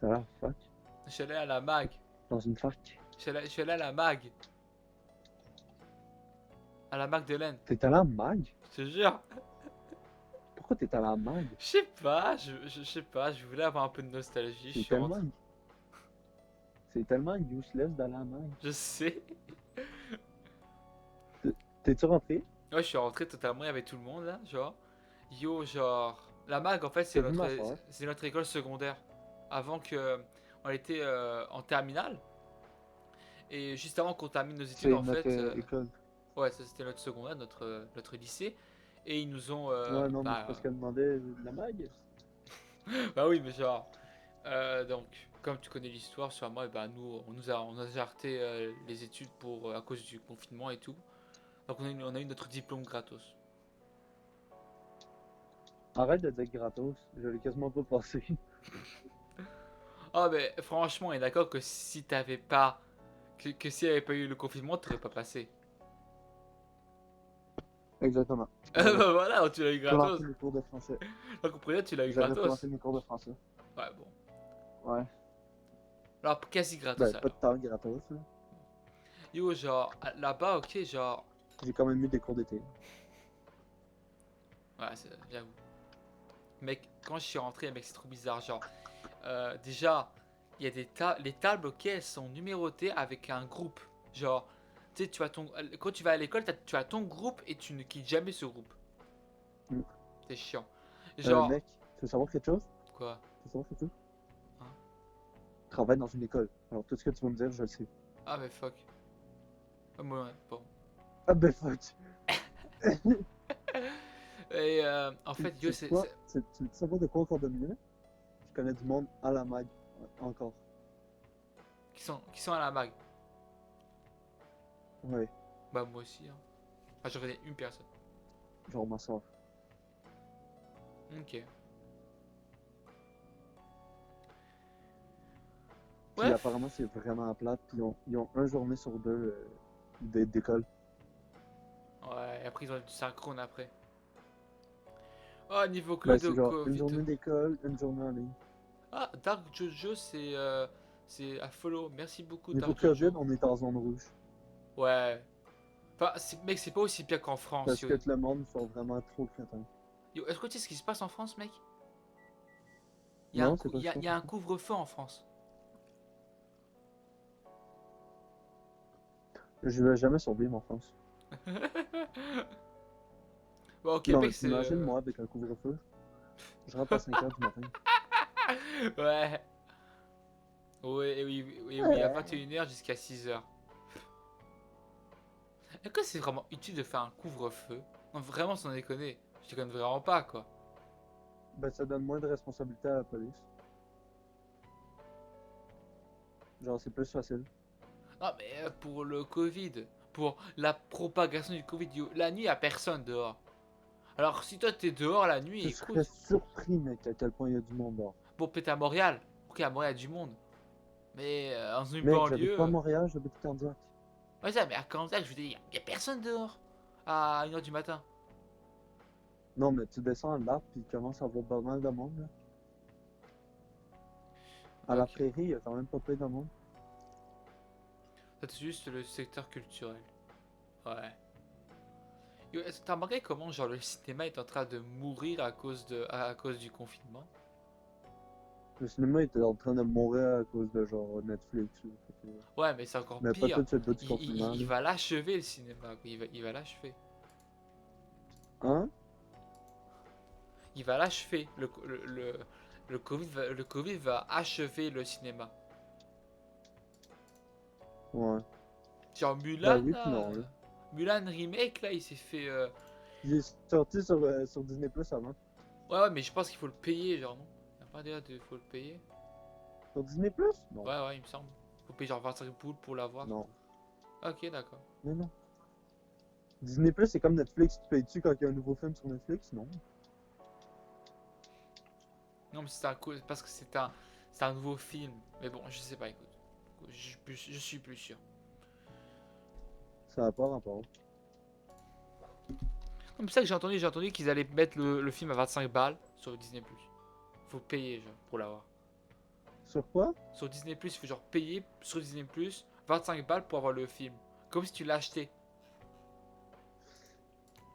T'as l'air fac. Je suis allé à la MAG. Dans une fac. Je suis allé à la MAG. À la Magdeleine. T'es allé à Mag? Je te jure. Pourquoi t'es allé à Mag? Je sais pas, je sais pas, je voulais avoir un peu de nostalgie. Je C'est suis rentré. tellement. C'est tellement useless d'aller à Mag. Je sais. T'es-tu rentré? Ouais, je suis rentré totalement avec tout le monde là, genre. Yo, genre. La MAG, en fait, T'as vu ma soeur? c'est notre école secondaire. Avant que. On était en terminale. Et juste avant qu'on termine nos études, C'est en notre fait. école. Ouais, ça c'était notre secondaire, notre lycée. Et ils nous ont. Ouais, non, mais c'est parce qu'elle demandait la Mag. Bah oui, mais genre. Donc, comme tu connais l'histoire sur moi, et bah nous, on a arrêté les études pour, à cause du confinement et tout. Donc on a eu notre diplôme gratos. Arrête de dire gratos. Je l'ai quasiment pas passé. Ah mais franchement, on est d'accord que si t'avais pas, que s'il n'y avait pas eu le confinement, t'aurais pas passé. Exactement. Bah voilà, tu l'as eu J'ai lancé gratos. mes cours de français. Donc au premier, tu l'as eu J'avais gratos. commencé mes cours de français. Ouais bon. Ouais. Alors quasi Ben, gratos pas de alors. temps gratos, là. Yo genre là-bas, ok, genre. J'ai quand même eu des cours d'été. Ouais, j'avoue. Mec, quand je suis rentré, mec, c'est trop bizarre. Genre, déjà, il y a les tables, ok, elles sont numérotées avec un groupe. Genre, tu sais, quand tu vas à l'école, tu as ton groupe et tu ne quittes jamais ce groupe. Mm. C'est chiant. Genre, Mec, tu veux savoir quelque chose? quoi? Tu veux savoir quelque chose? Hein. Je travaille dans une école. Alors tout ce que tu vas me dire, je le sais. Ah, mais fuck. Ah, ouais, bon. Ah ben fuck. Et en fait, yo, Tu sais quoi? Tu veux savoir de quoi encore de mieux? Je connais du monde à la mag. Encore. qui sont à la mag. Ouais. Bah, moi aussi, hein. Ah, je connais une personne. Genre ma soeur. Ok. Puis Bref. apparemment c'est vraiment plate. Puis ils ont une journée sur deux d'école. Ouais, et après, ils ont du synchrone après. Oh, niveau Ben Claude c'est genre une Covid. journée d'école, une journée en ligne. Ah, Dark Jojo, c'est à follow. Merci beaucoup, Niveau Dark Covid, Jojo. on est en zone rouge. Ouais. Enfin, mec, c'est pas aussi pire qu'en France. Parce Yo. que tout le monde sont vraiment trop crétins. Yo, est-ce que tu sais ce qui se passe en France, mec? Non, c'est pas ça. Il y a un couvre-feu en France. Je vais jamais survivre en France. Bon, au Non, Québec, c'est. t'imagines moi avec un couvre-feu. Je rentre à 5h du matin. Ouais. Oui, oui, à 21h jusqu'à 6h. Est-ce que c'est vraiment utile de faire un couvre-feu? Non, vraiment, sans déconner. Je déconne vraiment pas, quoi. Ben ça donne moins de responsabilité à la police. Genre c'est plus facile. Non, mais pour le Covid, pour la propagation du Covid, yo, la nuit, y a personne dehors. Alors, si toi t'es dehors la nuit, Tu serais écoute. surpris mec à quel point il y a du monde dehors. Bon, peut-être à Montréal. Ok, à Montréal, y a du monde. Mais dans une Mec, j'habite banlieue. pas à Montréal, j'habite à Candiac. Ouais, ça, mais à Candiac, je veux dire, y a personne dehors. À 1h du matin. Non, mais tu descends à l'arbre, puis il commence à avoir pas mal de monde, là. À la Ok. prairie, il y a quand même pas peu de monde. Ça, c'est juste le secteur culturel. Ouais. Yo, est-ce que t'as remarqué comment, genre, le cinéma est en train de mourir à cause du confinement? Le cinéma était en train de mourir à cause de genre Netflix, là. Ouais, mais c'est encore Mais pas pire. tout ce bout du confinement, Il là. va l'achever, le cinéma, quoi. Il va l'achever. Hein? Il va l'achever. Le Covid va achever le cinéma. Ouais. Genre Ben Mulan, oui, puis là. non, là. Mulan Remake, là, il s'est fait. Il est sorti sur Disney Plus avant. Ouais, ouais, mais je pense qu'il faut le payer, genre, non? Y a pas déjà de. Faut le payer? Sur Disney Plus? Non. Ouais, ouais, il me semble. Faut payer genre 25 poules pour l'avoir. Non. Ok, d'accord. Mais non. Disney Plus, c'est comme Netflix. Tu payes dessus quand il y a un nouveau film sur Netflix? Non. Non, mais parce que c'est un nouveau film. Mais bon, je sais pas, écoute. Je suis plus sûr. Ça n'a pas rapport. Non, mais c'est ça que j'ai entendu qu'ils allaient mettre le film à 25 balles sur Disney+. Faut payer, genre, pour l'avoir. Sur quoi? Sur Disney+, il faut genre payer sur Disney+, 25 balles pour avoir le film. Comme si tu l'as acheté.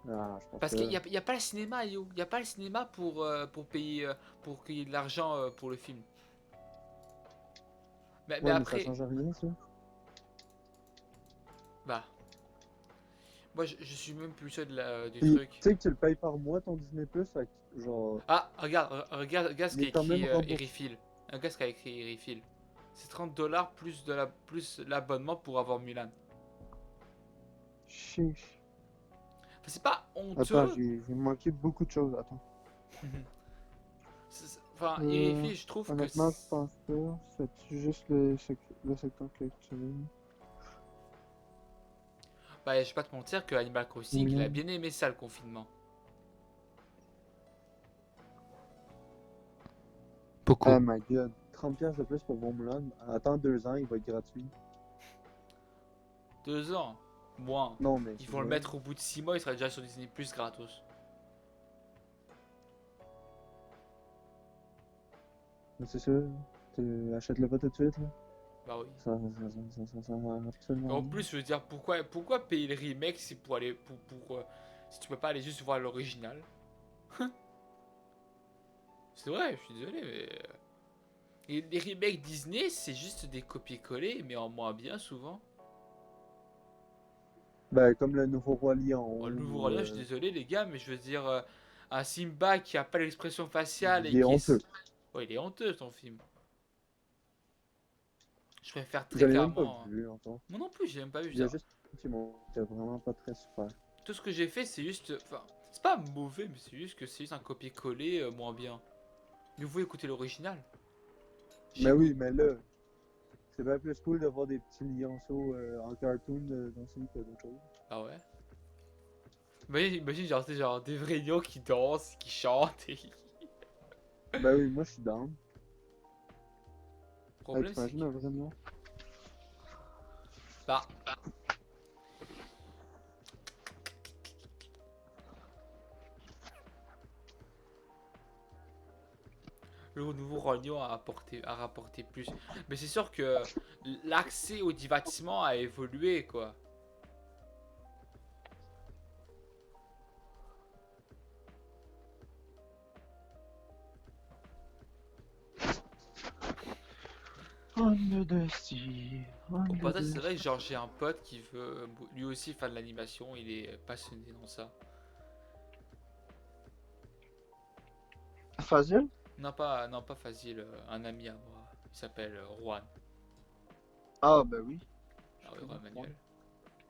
Ah, je pense Parce qu'il que. n'y a, y a pas le cinéma, yo. Il n'y a pas le cinéma pour payer, pour qu'il y ait de l'argent pour le film. Mais Ouais, mais ça après, change rien, ça. bah, moi je suis même plus sûr du Puis, tu truc. sais que tu le payes par mois, ton Disney Plus, fait que, genre, Ah, regarde ce il qu'a est quand même écrit remboursé. Erifield. Regarde ce qu'a écrit Erifield. C'est 30 dollars plus l'abonnement pour avoir Mulan. Chiche. Enfin, c'est pas Attends, honteux. j'ai manqué beaucoup de choses, attends. Enfin, Euh, Erifield, je trouve que honnêtement, je pense pas. C'est juste le secteur culturel. bah, je vais pas te mentir que Animal Crossing, il a Mulan. bien aimé ça le confinement. Oh Beaucoup. my god. 30$ de plus pour voir Mulan. Attends 2 ans, il va être gratuit. 2 ans, moins. Non, mais Ils c'est vont le vrai. mettre au bout de 6 mois, il sera déjà sur Disney Plus gratos. Mais c'est sûr. Tu achètes-le pas tout de suite, là. Bah oui. Ça sert absolument En rien. plus, je veux dire, pourquoi payer le remake si pour aller si tu peux pas aller juste voir l'original. C'est vrai, je suis désolé, mais et les remakes Disney, c'est juste des copier-coller, mais en moins bien souvent. Ben, comme le nouveau Roi Lion Bon, le nouveau ou. Roi Lion, je suis désolé les gars, mais je veux dire, un Simba qui a pas l'expression faciale Il et est qui honteux. est. Ouais, il est honteux ton film. Je préfère Je très l'ai même pas clairement. vu encore. Moi non plus, j'ai même pas vu Il y a ça. juste qui montait vraiment pas très super. Tout ce que j'ai fait, c'est juste. Enfin, c'est pas mauvais, mais c'est juste que c'est juste un copier-coller moins bien. Mais vous écoutez l'original. Mais J'écoute. oui, mais là, c'est bien plus cool de voir des petits lionceaux en cartoon danser que d'autres choses. Ah ouais? Imagine genre, c'est genre des vrais lions qui dansent, qui chantent et. Ben oui, moi je suis down. Le Hey, problème, c'est t'imagines que. un vrai lion? Bah, le nouveau Roi Lion a rapporté plus. Mais c'est sûr que l'accès au divertissement a évolué, quoi. Under the sea, Au under passage, the c'est vrai que sea. genre j'ai un pote qui veut lui aussi faire de l'animation, il est passionné dans ça. Facile? Non, pas facile, un ami à moi. Il s'appelle Juan. Ah, ben oui. Je Ah oui, connais Juan Juan. Manuel.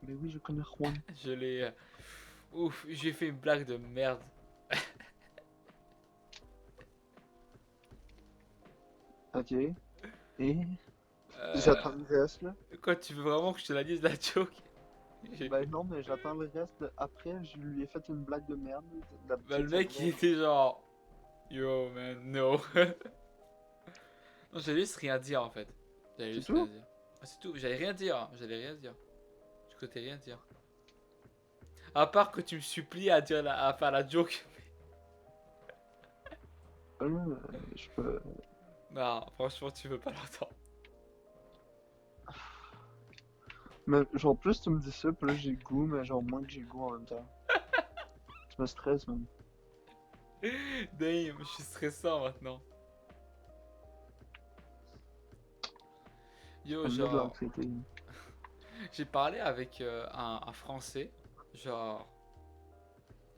Ben oui, je connais Juan. Je l'ai. Ouf, j'ai fait une blague de merde. Ok. Et Euh, j'attends le reste, là. Quoi, tu veux vraiment que je te la dise la joke? J'ai- Ben non, mais j'attends le reste. Après, je lui ai fait une blague de merde. Bah, le D'habitude, ça mec il devrait. était genre. Yo man, no. Non, j'ai juste rien dit en fait. J'allais C'est juste rien tout? dire. Ah, c'est tout, j'allais rien dire, hein. J'allais rien dire. Je comptais rien dire. À part que tu me supplies à dire à faire la joke. Je peux. Non, franchement, tu veux pas l'entendre. Mais genre, plus tu me dis ça, plus j'ai le goût, mais genre, moins que j'ai le goût en même temps. Tu me stresses, man. Damn, je suis stressant maintenant. Yo, Ça me met de genre, l'anxiété. j'ai parlé avec un Français. Genre,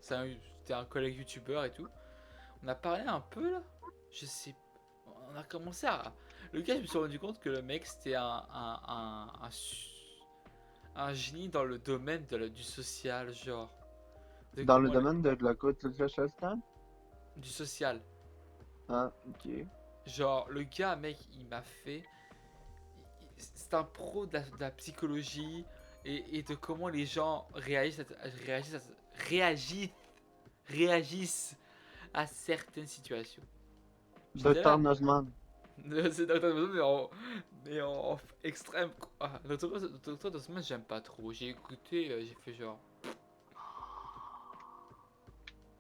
c'était un collègue youtubeur et tout. On a parlé un peu là. Je sais. On a commencé à. Le gars, je me suis rendu compte que le mec, c'était un génie dans le domaine du social, genre. De Dans le comment domaine de la côte de Clash Royale? du social. Ah, ok. Genre, le gars, mec, il m'a fait. C'est un pro de la psychologie et de comment les gens réagissent, réagissent à certaines situations. J'étais Docteur là. Nozman. C'est Dr. Dosman, mais en extrême. Ah, Dr. Dosman, j'aime pas trop. J'ai écouté, j'ai fait genre.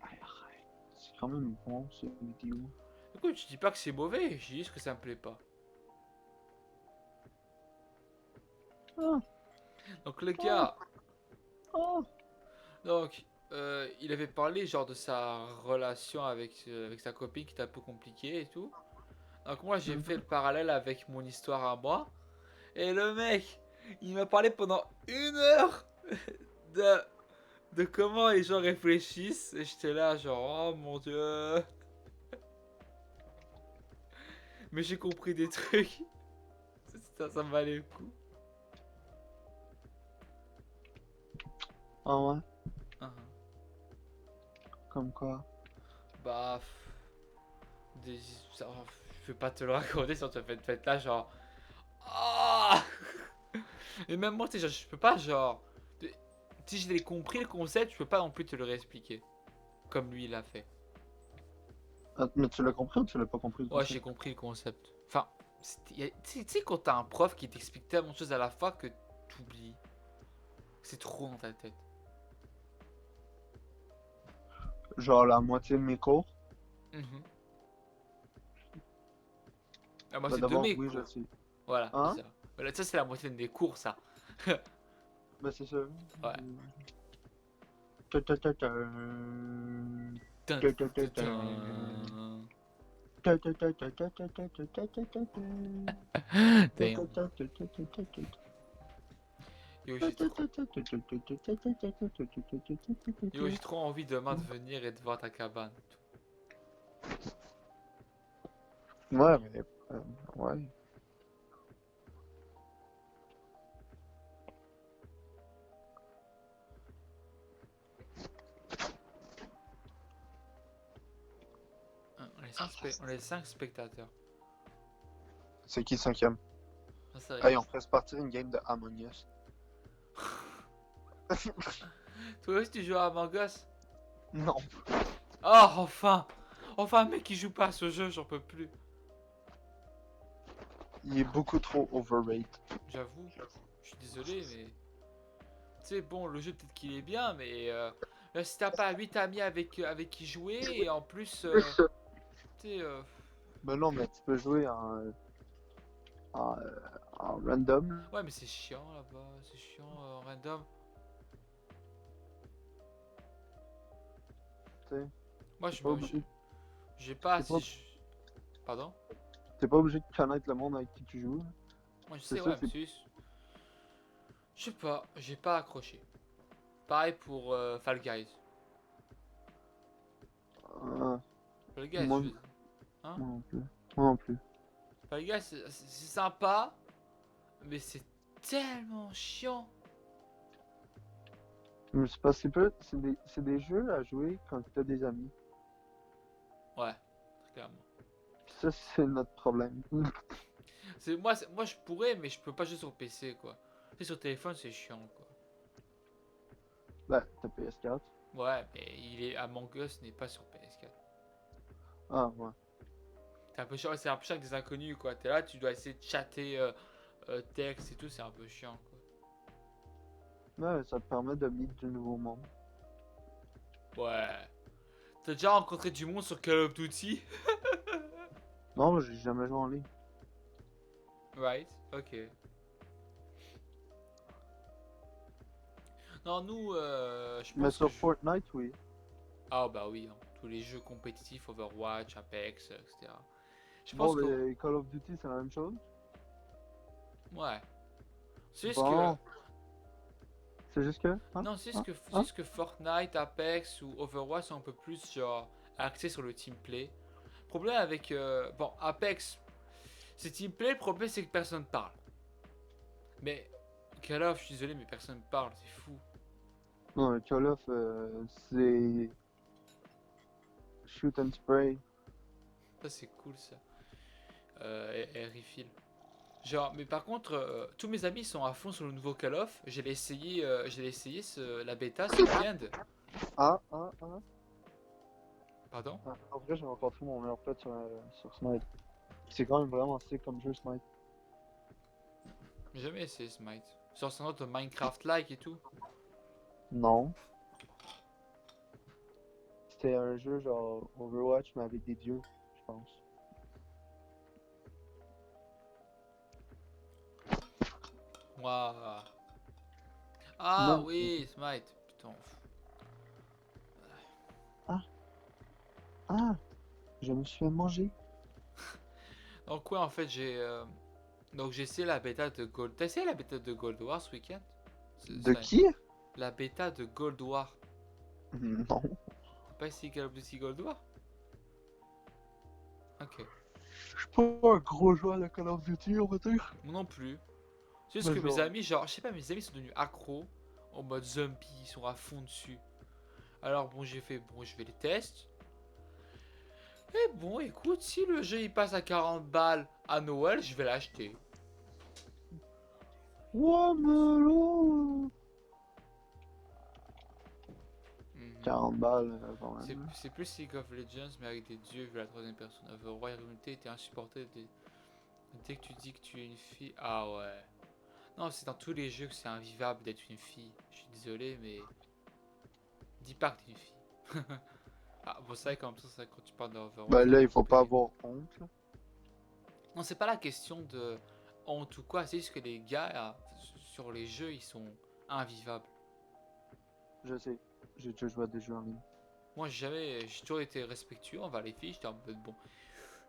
Arrête. C'est quand même bon, cette vidéo. Écoute, je dis pas que c'est mauvais, je dis juste que ça me plaît pas. Ah, Donc le ah, gars, ah. donc, il avait parlé genre de sa relation avec sa copine qui était un peu compliquée et tout. Donc moi j'ai fait le Mhm. parallèle avec mon histoire à moi. Et le mec, il m'a parlé pendant 1 heure de, de comment les gens réfléchissent. Et j'étais là genre, oh mon dieu. Mais j'ai compris des trucs. Ça me valait le coup. Ah ouais? Hein. Comme quoi? Bah, des, je vais pas te le raconter si on te fait là genre. Ah. Et même moi, tu sais, je peux pas genre. Si j'ai compris le concept, je peux pas non plus te le réexpliquer. Comme lui l'a fait. Ah, mais tu l'as compris ou tu l'as pas compris le Ouais, j'ai concept? compris le concept. Enfin, tu sais, quand t'as un prof qui t'explique tellement de choses à la fois que t'oublies. C'est trop dans ta tête. Genre la moitié de mes cours? Mhm. Ah, moi, Bah c'est de d'abord, mes oui, je cours. sais. Voilà, Hein? c'est ça. Voilà, ça, c'est la moitié des cours, ça. Bah c'est ça. Ouais. Ta ta ta ta. Dun, Ta ta dun, ta dun, ta. dun. Ta ta ta ta ta ta ta ta ta ta ta ta. Ta ta Damn. ta ta ta ta ta ta. Yo, Ta j'ai ta trop. ta ta ta ta ta ta ta ta ta ta ta ta ta ta Yo, j'ai ta. trop envie demain de venir et de voir ta cabane. Ouais, mais ouais. Hein, on est 5 spectateurs. C'est qui le cinquième? Ah, sérieux. Hey, on ferait se partir une game de Among Us. Toi aussi, tu joues à Among Us? Non. Oh, enfin! Enfin, un mec qui joue pas à ce jeu, j'en peux plus. Il est beaucoup trop overrated. J'avoue. Je suis désolé, mais. Tu sais, bon, le jeu, peut-être qu'il est bien, mais. Là, si t'as pas 8 amis avec qui jouer, et en plus. Tu sais. Mais non, mais tu peux jouer en, en random. Ouais, mais c'est chiant là-bas. C'est chiant, random. Tu sais. Moi, T'es pas obligé. j'ai pas T'es pas, assez. Pardon? t'es pas obligé de connaître le monde avec qui tu joues. Moi, je C'est sais, ça, ouais, mais c'est. c'est juste. Je sais pas, j'ai pas accroché. Pareil pour Fall Guys. euh, Fall Guys, moi, je veux. Hein? moi non plus. Moi non plus. Fall Guys, c'est sympa, mais c'est tellement chiant. Mais c'est parce que c'est des jeux à jouer quand t'as des amis. Ouais, clairement. Puis ça, c'est notre problème. Moi, je pourrais, mais je peux pas jouer sur PC, quoi. Tu sais, sur téléphone, c'est chiant, quoi. Bah, t'as PS4. Ouais, mais Among Us n'est pas sur PS4. Ah, ouais. C'est un peu chiant, c'est un peu chiant avec des inconnus quoi. T'es là, tu dois essayer de chatter texte et tout, c'est un peu chiant quoi. Ouais, ça te permet de meet du nouveau monde. Ouais. T'as déjà rencontré du monde sur Call of Duty? Non, j'ai jamais joué en ligne. Right, ok. Non, nous, je Mais pense que sur je... Fortnite, oui. Ah bah oui, hein. Tous les jeux compétitifs, Overwatch, Apex, etc. Je pense Bon, que... mais Call of Duty, c'est la même chose. Ouais. C'est juste que... Bon, c'est juste que. Hein? Non, c'est Hein? Hein? juste que Fortnite, Apex ou Overwatch sont un peu plus, genre, axés sur le teamplay. Problème avec... bon, Apex, c'est teamplay, le problème c'est que personne parle. Mais... Call of, je suis désolé, mais personne parle, c'est fou. Non, Call of, c'est shoot and spray. Ça, c'est cool, ça. Et refill. Genre, mais par contre, tous mes amis sont à fond sur le nouveau Call of. J'ai essayé la bêta ce week-end. Ah, ah, ah. Pardon? Ah, en vrai, j'ai rencontré mon meilleur pote sur Smite. C'est quand même vraiment sick comme jeu, Smite. J'ai jamais essayé Smite. Genre, c'est un autre Minecraft-like et tout. Non. C'était un jeu genre Overwatch, mais avec des dieux, je pense. Waouh. Ah Non. oui, Smite. Putain. Ah, ah, je me suis fait manger. Donc, ouais, en fait, donc, j'ai essayé la bêta de Gold. T'as essayé la bêta de Gold War ce week-end? De qui? La bêta de Gold War. Non. T'as pas essayé Call of Duty Gold War? Ok. Je suis pas un gros joueur de Call of Duty, on va dire. Moi non plus. C'est juste Mais que mes genre, amis, genre, je sais pas, mes amis sont devenus accros en mode zombie, ils sont à fond dessus. Alors bon, j'ai fait, bon, je vais les tester. Et bon, écoute, si le jeu il passe à 40 balles à Noël, je vais l'acheter. ouah, melon! Mhm. 40 balles, quand C'est même. c'est plus League of Legends, mais avec des dieux vu la troisième personne. Overwatch Reality était insupportable dès que tu dis que tu es une fille. Ah ouais. Non, c'est dans tous les jeux que c'est invivable d'être une fille. Je suis désolé, mais dis pas que t'es une fille. Ah, bon, c'est vrai qu'en même temps, c'est vrai que quand tu parles d'Overwatch, Ben c'est un là, peu il faut pas compliqué. avoir honte, là. Non, c'est pas la question de honte ou quoi, c'est juste que les gars sur les jeux ils sont invivables. Je sais, j'ai déjà joué à des jeux en ligne. Moi j'ai toujours été respectueux envers les filles, j'étais en mode bon.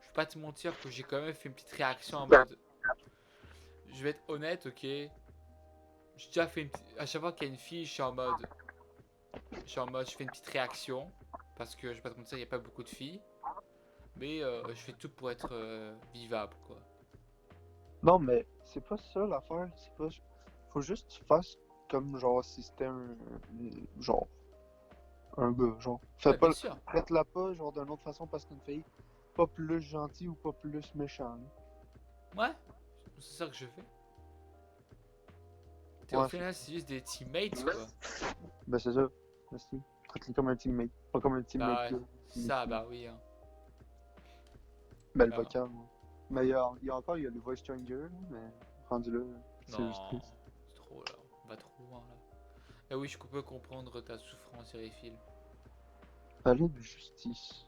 Je vais pas te mentir que j'ai quand même fait une petite réaction en mode. Je vais être honnête, ok. J'ai déjà fait une petite. À chaque fois qu'il y a une fille, je suis en mode. Je suis en mode, je fais une petite réaction. Parce que je vais pas te mentir, il n'y a pas beaucoup de filles. Mais je fais tout pour être vivable quoi. Non, mais c'est pas ça l'affaire. C'est pas. Faut juste que tu fasses comme genre si c'était un. Genre. Un gars, genre. Ouais, bien sûr. Faites-la pas, genre d'une autre façon parce qu'une fille. Pas plus gentil ou pas plus méchant, là. Ouais, c'est ça que je fais. Au Ouais, final, c'est juste des teammates quoi. ben c'est ça. Merci. Traite-les comme un teammate. Pas comme un teammate, Bah, là. Teammate ça, fille. bah oui. Hein. Ben le Ah, vocal, moi. Mais il y a encore, il y a le voice changer, là, mais rendu là, c'est juste non, triste. c'est trop là. On va trop loin là. Ah oui, je peux comprendre ta souffrance, Eriphil. Palais de justice.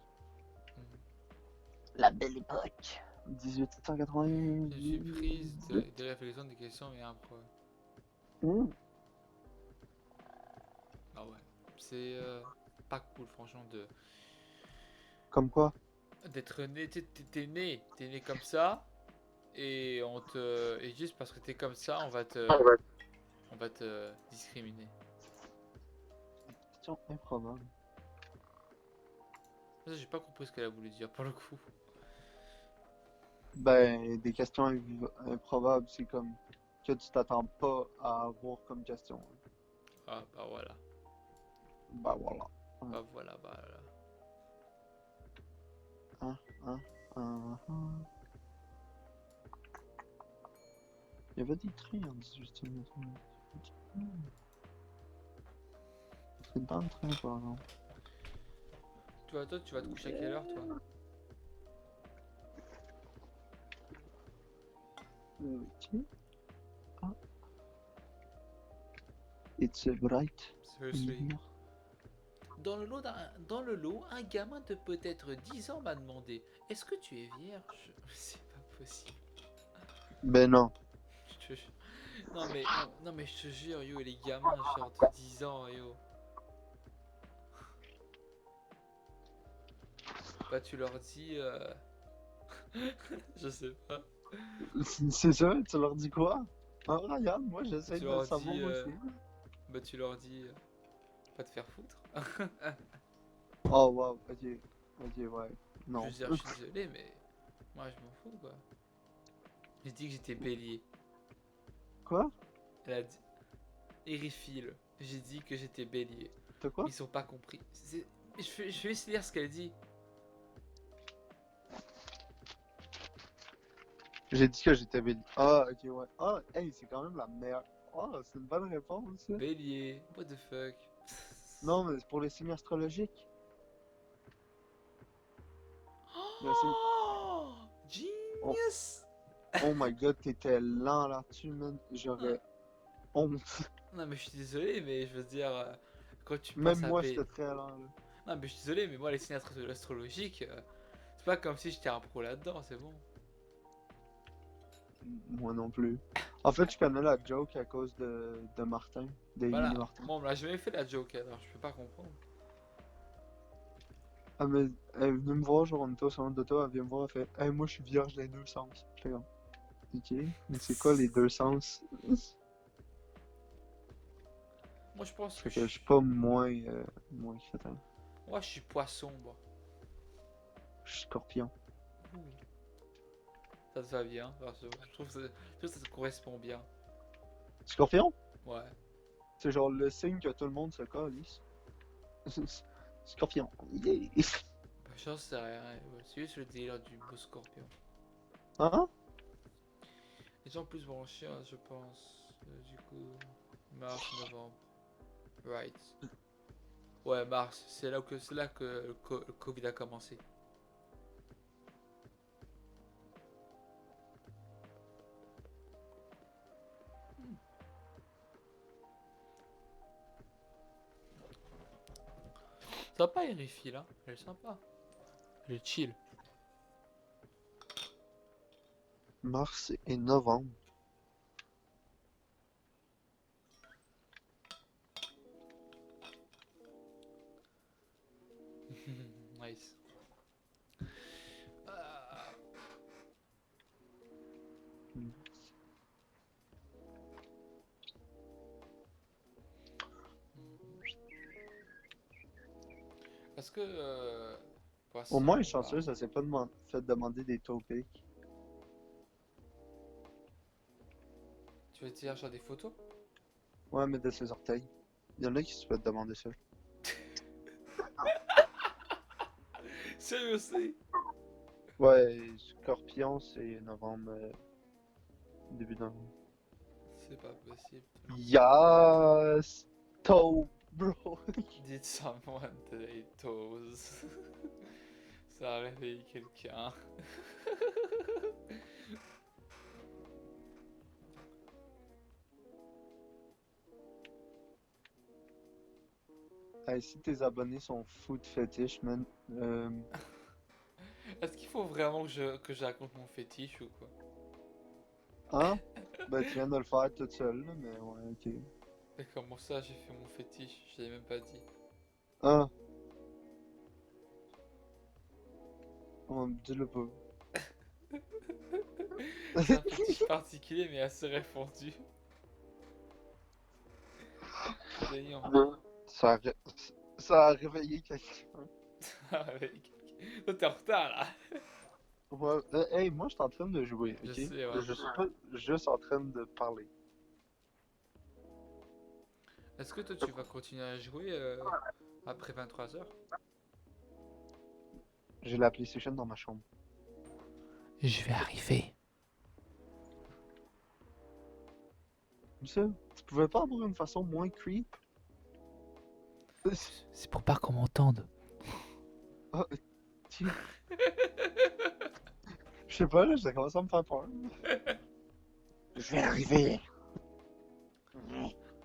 Mhm. La belle époque. Je suis prise 1898. des réflexions, des questions et un pro. Hmm. Ah ouais. C'est pas cool, franchement, Comme quoi? d'être né. T'es né comme ça. Et et juste parce que t'es comme ça, on va te discriminer. Question improbable. Ça, j'ai pas compris ce qu'elle a voulu dire pour le coup. Ben, des questions improbables, c'est comme que tu t'attends pas à avoir comme question. Ah bah voilà. Ben voilà. Bah voilà, bah voilà. Hein, hein, hein. Il y avait des trains en 1898. C'est dans le train, par exemple. Toi, tu vas te coucher à quelle heure, toi? Ok. Ah. It's bright in Seriously. here. Dans le lot, un gamin de peut-être 10 ans m'a demandé: Est-ce que tu es vierge? C'est pas possible. Ben non. Je te ju- non, mais je te jure, yo, les gamins, genre de 10 ans, yo. Bah, tu leur dis, je sais pas. C'est ça, tu leur dis quoi? Ah, regarde, moi j'essaie Tu de le leur savoir dis, aussi. bah, tu leur dis, pas te faire foutre. Oh wow, ok. Ok, ouais. Je veux Non. dire, je suis désolé, mais moi, je m'en fous, quoi. J'ai dit que j'étais bélier. Quoi? Elle a dit, Érifile. J'ai dit que j'étais bélier. T'as quoi? Ils ont pas compris. Je vais essayer de lire ce qu'elle dit. J'ai dit que j'étais bélier. Ah, ok, ouais. Ah, hey, c'est quand même la meilleure. Ah, c'est une bonne réponse, ça. Bélier, what the fuck. Non, mais c'est pour les signes astrologiques. Le signe- Oh, Oh, genius. oh my god, t'étais lent là-dessus, man. Ah, J'aurais honte. non, mais je suis désolé, mais je veux dire, quand tu Même penses à moi, B. j'étais très lent, là. Non, mais je suis désolé, mais moi, les signes astrologiques, c'est pas comme si j'étais un pro là-dedans, c'est bon. Moi non plus. En fait, je connais la joke à cause de Martin, d'Émilie Voilà. Martin. Moi, on me l'a jamais fait la joke, alors je peux pas comprendre. Ah, mais elle est venue me voir, genre, on était au salon d'auto, elle vient me voir, elle fait hey, moi, je suis vierge des deux sens. J'étais comme, ok, mais c'est quoi les deux sens? Moi, je pense que Fait que je suis pas moins crétin. moi, je suis poisson, moi. Je suis scorpion. Ouh, ça te va bien, perso. Je trouve que ça te correspond bien. Scorpion? Ouais. C'est genre le signe que tout le monde se calisse. Scorpion. Yeah. Bah, j'en sais rien. Ouais, c'est juste le délire du beau scorpion. Hein? Les gens plus branchés, hein, je pense. Du coup, mars, novembre. Right. Ouais, mars, c'est là que le Covid a commencé. Sympa, Erifi, là. Elle est sympa. Elle est chill. Mars et novembre. Nice. Ah. Est-ce que Au poisson, moins, les bah, chanceux, ça s'est pas fait demander des topics. tu veux dire genre des photos? Ouais, mais de ses orteils. Il y en a qui se fait demander ça. Seriously? Ouais, Scorpion, c'est novembre, début novembre. C'est pas possible. Yes! Toe, bro! Did someone today toes? Ça a réveillé quelqu'un. Hey, si tes abonnés sont fous de fétiche, man. Est-ce qu'il faut vraiment que je raconte mon fétiche ou quoi? Hein? Ben, tu viens de le faire toute seule, là, mais ouais, ok. Mais comment ça j'ai fait mon fétiche? Je l'ai même pas dit. Ah, dis-le pas. C'est un fétiche particulier mais assez répandu. D'ailleurs, Ça a, ré- ça a réveillé quelqu'un. avec... Toi t'es en retard là. Ouais, hey, moi, je suis en train de jouer, Je ok? sais, ouais. Je suis pas juste en train de parler. Est-ce que toi tu vas continuer à jouer après 23 heures? J'ai la PlayStation dans ma chambre. Je vais arriver. Tu sais, tu pouvais pas avoir une façon moins creep? C'est pour pas qu'on m'entende. Ah, tiens. Je sais pas, là, ça commence à me faire peur. Je vais arriver.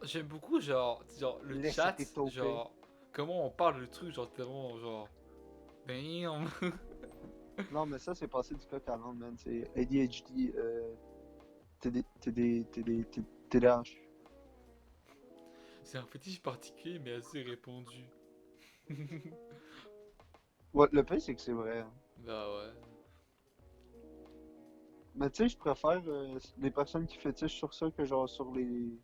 J'aime beaucoup, genre le Laisse chat, tes taupes. genre, comment on parle le truc, genre, tellement, genre, damn. Non, mais ça, c'est passé du coq à l'âne, man. C'est ADHD, TDAH. C'est un fétiche particulier, mais assez répandu. Ouais, le pire, c'est que c'est vrai, hein. Bah ouais. Mais tu sais, je préfère les personnes qui fétichent sur ça que genre sur les.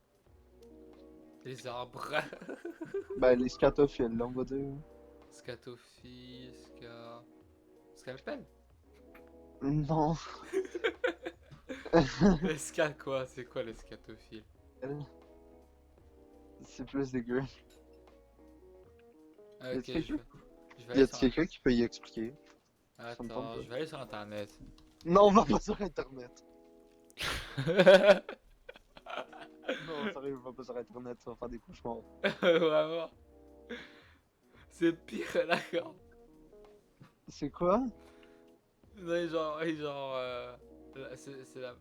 Les arbres. Ben, les scatophiles, là, on va dire. Scatophile, Scalpel? Non. L'escal quoi? C'est quoi les scatophiles? C'est plus dégueu. Ah, Y ok, a quelqu'un je vais y aller a sur... quelqu'un qui peut y expliquer? Ça me tente Attends, pas. je vais aller sur internet. Non, on va pas sur internet. Non, sérieux, on va pas sur internet, ça va faire des cauchemars. Vraiment. C'est pire, d'accord. C'est quoi? Non, genre, c'est la...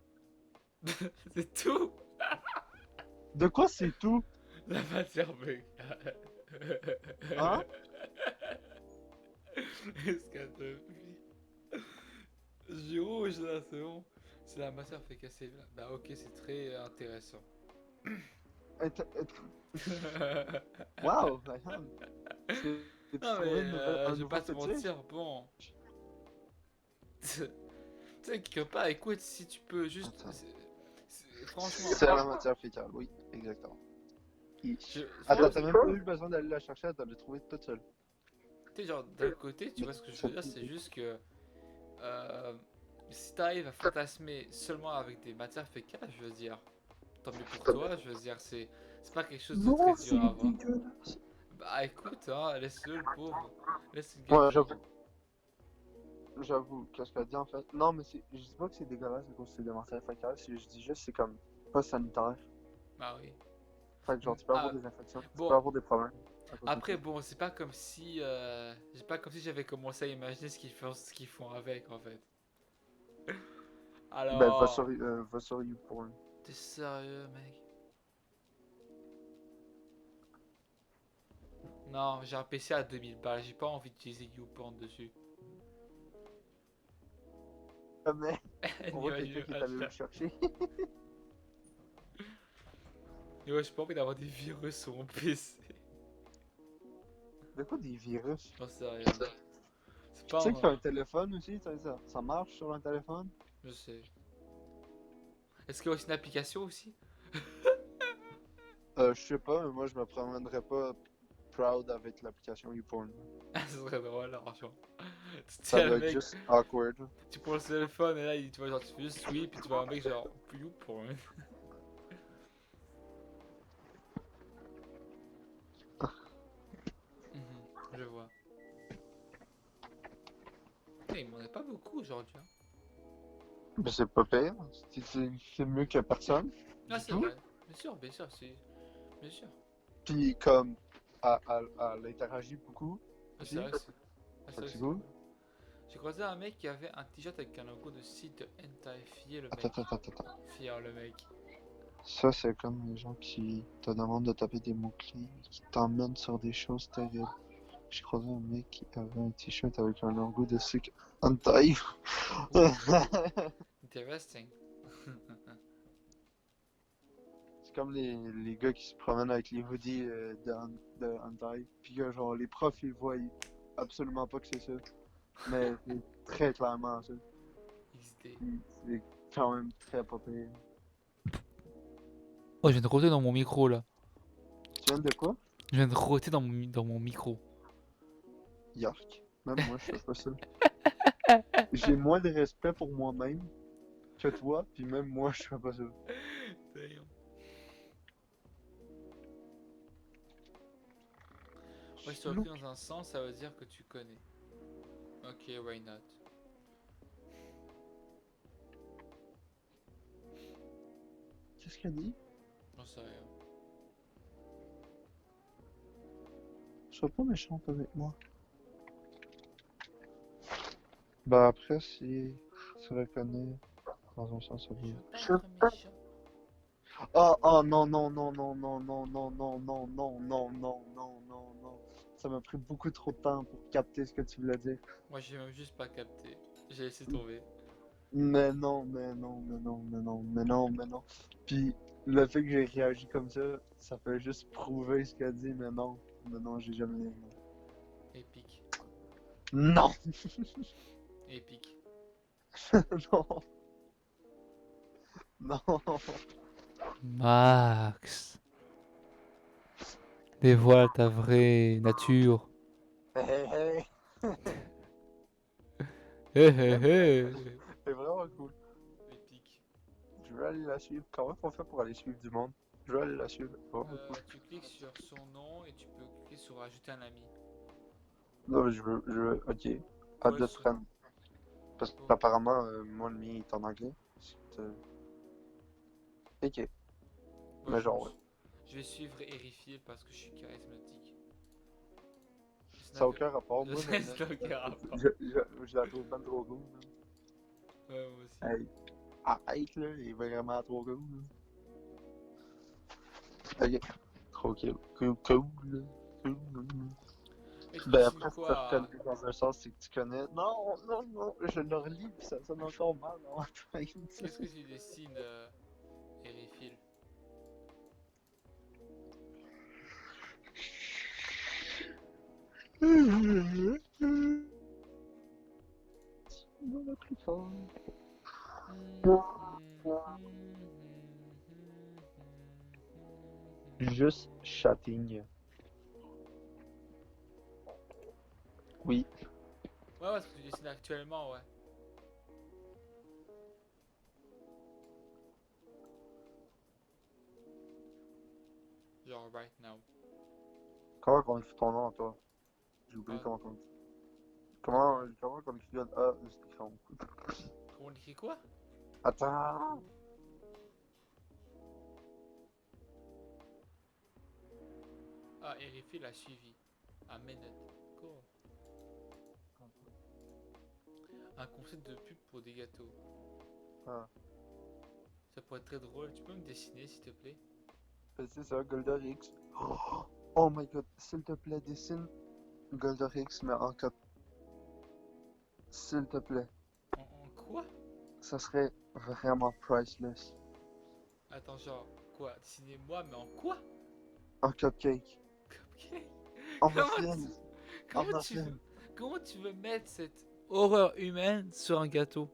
c'est tout. De quoi c'est tout? La matière végétale. Hein? Scatophile. J'ai rouge là, c'est bon. C'est la matière fait casser. Bah ok, c'est très intéressant. Waouh, Ryan. Tu Non mais trouvé un je vais nouveau pas te fétiche? mentir, bon. Tu sais, quelque part, écoute, si tu peux juste. Attends. Franchement, C'est la matière fécale, oui, exactement. Attends, t'as franchement, même pas eu besoin d'aller la chercher, t'as le trouvé toute seule. tu sais, genre, d'un côté, tu Mais vois ce que je ça- veux dire, c'est juste que euh, si t'arrives à fantasmer seulement avec des matières fécales, je veux dire, tant mieux pour toi, je veux dire, c'est pas quelque chose de très Non, dur c'est à avoir. dégueulasse. Bah écoute, hein, laisse-le, le pauvre. Laisse le gars Ouais, qui. j'avoue, qu'est-ce qu'elle dit en fait? Non, mais je dis pas que c'est dégueulasse à cause que c'est des matières fécales, je dis juste que c'est comme pas sanitaire. Bah oui. Fait que genre, tu peux avoir Ah, des infections, tu peux bon, avoir des problèmes à cause de ça. après, bon, c'est pas comme si. C'est pas comme si j'avais commencé à imaginer ce qu'ils font avec, en fait. Ben, Alors. va sur YouPorn. T'es sérieux, mec? Non, j'ai un PC à 2000 balles, j'ai pas envie d'utiliser YouPorn dessus. Ah, mais on Ni voit ouais, quelqu'un qui est allé le chercher. j'ai pas envie d'avoir des virus sur mon PC. De quoi des virus? Non, sérieux. C'est Tu pas sais qu'il y a un un... téléphone aussi, ça marche sur un téléphone? Je sais. Est-ce qu'il y a aussi une application aussi? Je sais pas, mais moi je me promènerais pas proud avec l'application YouPorn. Ce serait drôle, franchement. Tu Ça tiens le doit être mec, juste awkward. tu prends le téléphone et là, tu vois, genre, tu fais juste sweep et tu vois un mec genre, YouPorn. Je vois. Mais il m'en est pas beaucoup aujourd'hui. Hein. Mais c'est pas pire, c'est mieux que personne, Ah, du c'est tout. vrai. Bien sûr, c'est. Bien sûr. Puis comme, elle interagit beaucoup Ah, c'est aussi, vrai que c'est. Ah, c'est fait vrai que que c'est c'est cool. cool. J'ai croisé un mec qui avait un t-shirt avec un logo de site de hentai. Fier le Attends, mec. attends, attends, attends. Fier le mec. Ça, c'est comme les gens qui te demandent de taper des mots-clés, qui t'emmènent sur des choses terribles. J'ai croisé un mec qui avait un t-shirt avec un logo de Sick Hentai. Ouh, interesting. C'est comme les gars qui se promènent avec les hoodies de Hentai. Puis que genre les profs ils voient absolument pas que c'est ça. Mais c'est très clairement ça. XD. Puis c'est quand même très pas pire. Oh, je viens de roter dans mon micro là. Tu viens de quoi? Je viens de roter dans mon micro. Yark. Même moi je fais pas ça. J'ai moins de respect pour moi-même que toi, puis même moi je fais pas ça. Damn. Ouais, si tu recule dans un sens, ça veut dire que tu connais. Ok, why not? Qu'est-ce qu'elle dit? J'en sais rien. Sois pas méchante avec moi. Bah après si tu reconnais dans un sens ça Je veut. veux pas être méchant. Oh, oh, non, non, non, non, non, non, non, non, non, non, non, non, non, non, non. Ça m'a pris beaucoup trop de temps pour capter ce que tu voulais dire. Moi, j'ai même juste pas capté. J'ai laissé tomber. Mais non, mais non, mais non, mais non, mais non, mais non. Puis le fait que j'ai réagi comme ça fait juste prouver ce qu'elle dit, mais non, j'ai jamais. Épique. Non, Épique. non, non. Max, dévoile ta vraie nature. Hey, hey, Hé hé hey. hé. C'est vraiment cool. Épique. Je vais aller la suivre. Comment on fait pour aller suivre du monde? Je vais aller la suivre. Vraiment cool. Tu cliques sur son nom et tu peux cliquer sur ajouter un ami. Non, mais ok. Add Ouais, the friend. Parce oh, qu'apparemment, moi, le mien est en anglais. Ok. moi, Mais genre, ouais. je vais suivre Erifiel parce que je suis charismatique. Ça n'a aucun rapport. Je Moi, sais, c'est aucun rapport. je la trouve pas trop cool. Ouais, moi aussi. Là. Hey, arrête, là. Il est vraiment trop cool. Là. Ok. Trop cool. Cool, cool, là. Cool. Mais tu te Ben fous de après, si tu quoi? reconnais dans un sens, c'est que tu connais. Non, non, non. Je le relis, puis ça sonne encore mal dans ma tête. Qu'est-ce que tu dessines, Erifiel? Non, le plus fort. Juste chatting. Oui. Ouais, ouais, ce que tu dessines actuellement, ouais. Genre right now. Comment on écrit ton nom, toi? J'ai oublié Ah, comment on dit. comment, Comment on écrit un A? C'est écrit. comment on écrit quoi? Attends! Ah, Erifiel a suivi. Un minute. Cool. Un concept de pub pour des gâteaux. Ah. Ça pourrait être très drôle. Tu peux me dessiner, s'il te plaît? C'est ça, Goldarix. Oh my god, s'il te plaît, dessine Goldarix, mais en cap. S'il te plaît. En quoi? Ça serait vraiment priceless. Attends, genre, quoi? Dessiner moi, mais en quoi? En cupcake. Cupcake? En Comment muffin. tu, En comment tu muffin. veux, comment tu veux mettre cette horreur humaine sur un gâteau?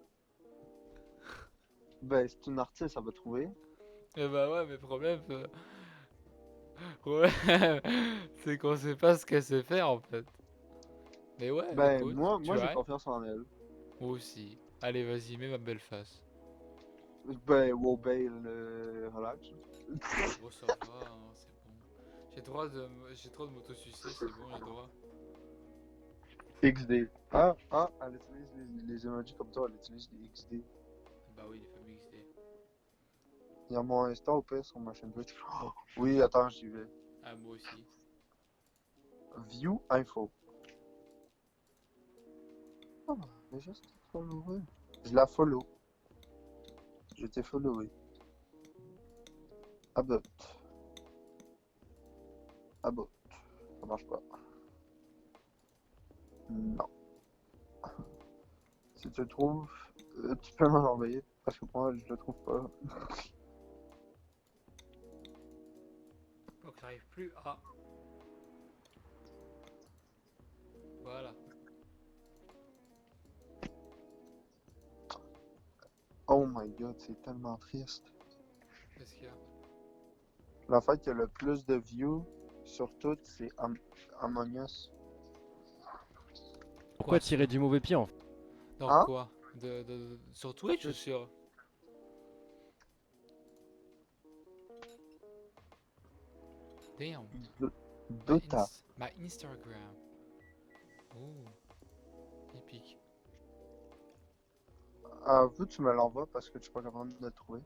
Ben, c'est une artiste, ça va trouver. Eh bah ouais, mais problème, c'est qu'on sait pas ce qu'elle sait faire en fait. Mais ouais, Ben, écoute, moi tu j'ai as. confiance en elle. Moi aussi. Allez, vas-y, mets ma belle face. Ben, wow, ben, relax. Bon, ça va, hein, c'est bon. J'ai trop de m'auto-sucer, c'est bon, j'ai droit. XD. Ah, elle utilise les emojis comme toi, elle utilise les XD. Bah oui, les familles XD. Il y a mon Insta au pire sur ma chaîne Twitch. Oh, oui, attends, j'y vais. Ah, moi aussi. View info. Oh, mais juste follower. Je la follow. Je t'ai followé. Abot. Abot. Ça marche pas. Non. Si tu le trouves, tu peux m'en envoyer. Parce que moi, je le trouve pas. Donc, j'arrive plus à. Voilà. Oh my god, c'est tellement triste. Qu'est-ce qu'il y a? La fête qui a le plus de views sur toutes, c'est Among Us. Quoi, Pourquoi tirer du mauvais pied en fait? dans Hein? quoi? Sur Twitch ou sur. Damn. Dota. My Instagram. Oh, épique. Ah, vous, tu me l'envoies parce que tu suis pas capable de le trouver.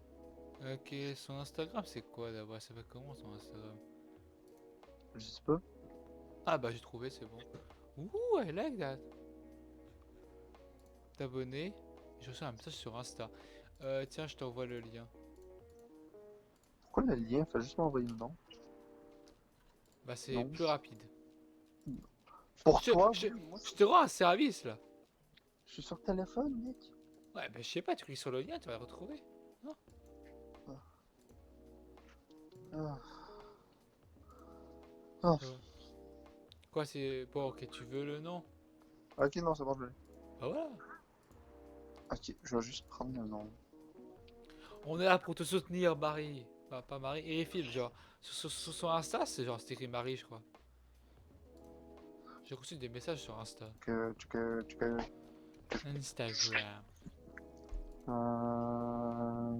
Ok, son Instagram c'est quoi d'abord? Ça fait comment son Instagram? Je sais pas. Ah bah j'ai trouvé, c'est bon. Ouh, I like that. T'abonner. Je reçois un message sur Insta. Tiens, je t'envoie le lien. Pourquoi le lien? Fais juste m'envoyer le nom. Bah, c'est Non. plus rapide. Pour Je, toi, je, oui, moi, je te rends un service là. je suis sur téléphone, mec. Ouais, bah, je sais pas, tu cliques sur le lien, tu vas le retrouver. Non? Ah. Ah. Ça va. Quoi, c'est. Bon, ok, tu veux le nom? Ok, non, c'est bon, je l'ai. Bah voilà. Ok, je vais juste prendre le nom. On est là pour te soutenir, Marie. Bah, pas Marie, et Phil, genre. Sur son Insta, c'est genre, c'est écrit Marie, je crois. J'ai reçu des messages sur Insta. Que... Instagram. Euh...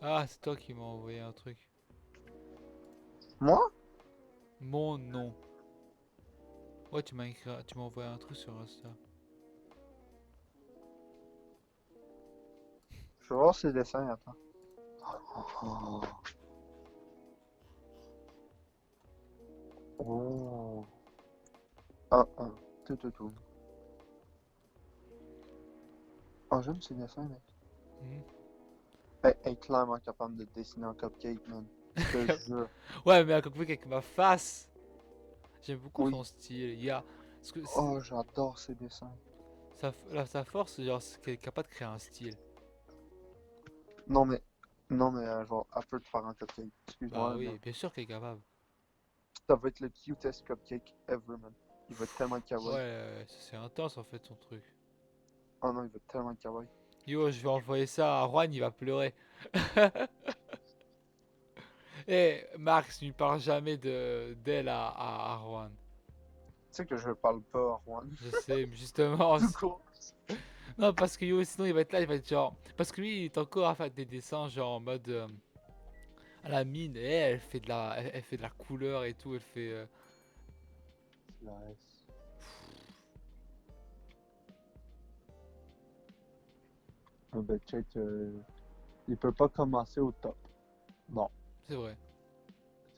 Ah, c'est toi qui m'as envoyé un truc. Moi? Mon nom. Ouais, tu m'as envoyé un truc sur Insta. Je vais voir ses dessins, attends. Oh. Oh. Ah, ah. Tout. Oh, j'aime ces dessins, mec. Hmm. Elle est clairement capable de dessiner un cupcake, man. Je te jure. Ouais, mais un cockpit avec ma face. J'aime beaucoup Oui. son style. Il y a. Parce que Oh, j'adore ces dessins. sa force, genre, c'est qu'elle est capable de créer un style. Non, mais... Non, mais genre, elle peut te faire un cupcake. Bah Excuse-moi, mais... oui, bien sûr qu'elle est capable. Ça va être le cutest cupcake ever, man. Il va être tellement Ouais, kawaii. c'est intense en fait son truc. Oh non, il va être tellement kawaii. Yo, je vais envoyer ça à Juan, il va pleurer. Eh, Max, ne lui parle jamais d'elle à Juan. Tu sais que je parle pas à Juan. Je sais, mais justement. Tout court. Non, parce que yo, sinon il va être là, il va être genre. Parce que lui, il est encore à faire des dessins, genre en mode. À la mine, et elle fait elle fait de la couleur et tout, elle fait. Nice. Ah ben, check, il peut pas commencer au top. Non. C'est vrai.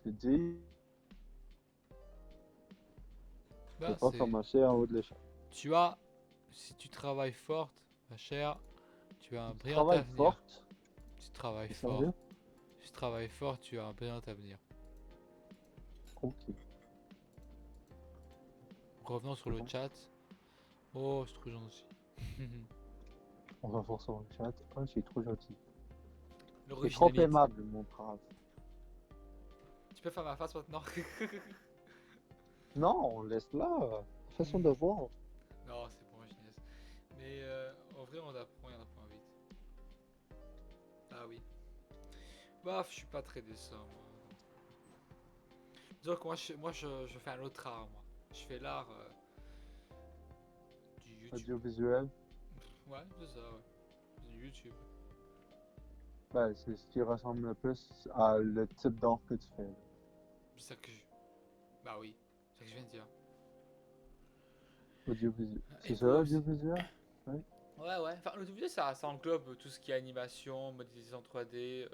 C'est dit, il peut Bah, pas c'est. commencer en haut de l'échelle. Tu as. Si tu travailles fort, ma chère, tu as un brillant Travail avenir. forte. Si tu travailles C'est fort. sérieux? Si tu travailles fort, tu as un brillant avenir. Ok, Revenons sur c'est le bon. chat. Oh, c'est trop gentil. On va voir sur le chat. Oh, c'est trop gentil. C'est trop L'originalité. aimable, mon brave. Tu peux faire ma face maintenant? Non, laisse-la. Fais son devoir. Non, c'est bon, Ginès. Mais en vrai, on apprend et on apprend vite. Ah oui. Bah, je suis pas très dessin, moi. Disons que je fais un autre art, moi. Je fais l'art du YouTube. Audiovisuel. Ouais, c'est ça, ouais. Du YouTube. Ben, c'est ce qui ressemble le plus à le type d'art que tu fais. C'est ça que je... Bah oui, c'est ça que je viens de dire. Audiovisuel. Et C'est ça, quoi aussi? audiovisuel? Oui. Ouais, ouais. Enfin, l'audiovisuel, ça englobe tout ce qui est animation, modélisation 3D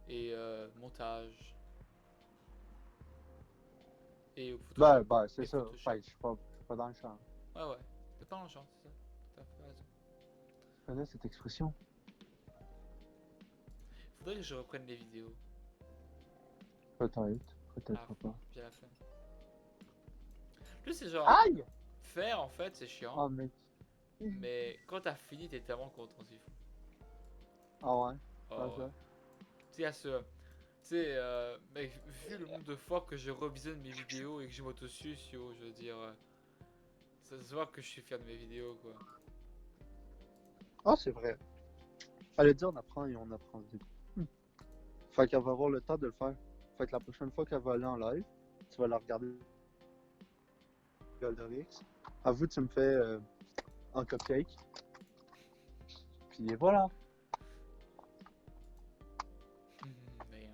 et montage. Et Photoshop. Ben, c'est Et ça. Photoshop. Ben, je suis pas dans le champ. Ouais, ouais. T'es pas en chant, c'est ça. T'as fait raison. Tu connais cette expression? Faudrait que je reprenne les vidéos. Peut-être, Ah, peut-être pas. j'ai la flemme. Plus c'est genre, Aïe! faire en fait, c'est chiant. Oh, mec. Mais quand t'as fini, t'es tellement content, c'est fou. Ah ouais? Ah, Oh ouais. ça? Tu sais, à ce. Tu sais, mec, vu le nombre de fois que je revisionne mes vidéos et que je m'autosuce, yo, je veux dire. Ça se voit que je suis fier de mes vidéos, quoi. Ah, c'est vrai. Allez dire, on apprend et on apprend vite. Fait qu'elle va avoir le temps de le faire. Fait que la prochaine fois qu'elle va aller en live, tu vas la regarder Golderix. Avoue, tu me fais un cupcake. Puis voilà. Mais,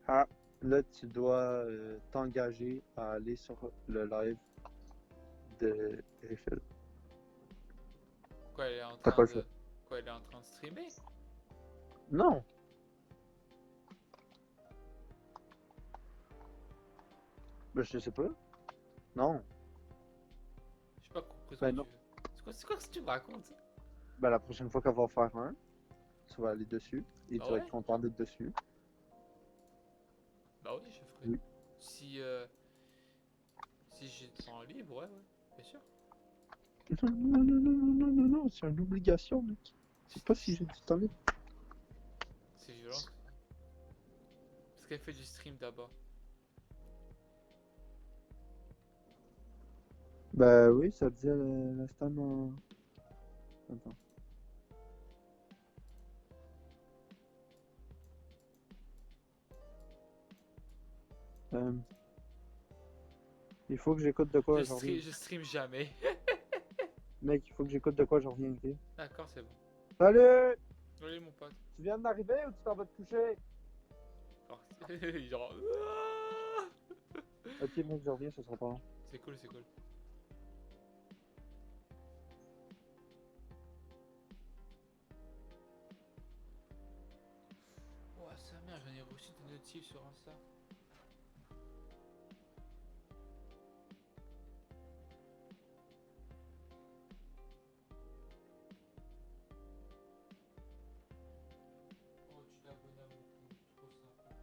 Ah, là, tu dois t'engager à aller sur le live de Eiffel. quoi, elle est en T'as train pas le de. choix. Quoi, elle est en train de streamer? Non! Ben, je sais pas. Non. J'ai pas compris ce que Ben tu non. veux. C'est quoi ce que tu me racontes? Ben, la prochaine fois qu'elle va en faire un, tu vas aller dessus et Bah tu vas ouais, être content d'être dessus. bah oui, je ferai. Oui. Si, si j'ai le temps libre, ouais, ouais, bien sûr. Non, non, non, non, non, non, non, non, c'est une obligation, mec. C'est pas si j'ai du temps libre. C'est violent. Parce qu'elle fait du stream d'abord. Bah oui, ça disait la Stan en... Attends. Euh, il faut que j'écoute de quoi, j'en reviens. Je stream jamais. Mec, il faut que j'écoute de quoi, j'en reviens, ok? D'accord, c'est bon. Salut! Allez, mon pote. Tu viens d'arriver ou tu t'en vas te coucher? Alors, genre... Ok, mec, je reviens, ce sera pas long. C'est cool, c'est cool. Oh, sa mère, j'en ai reçu des notifs sur Insta. Oh, tu t'es abonné à mon compte, trop sympa.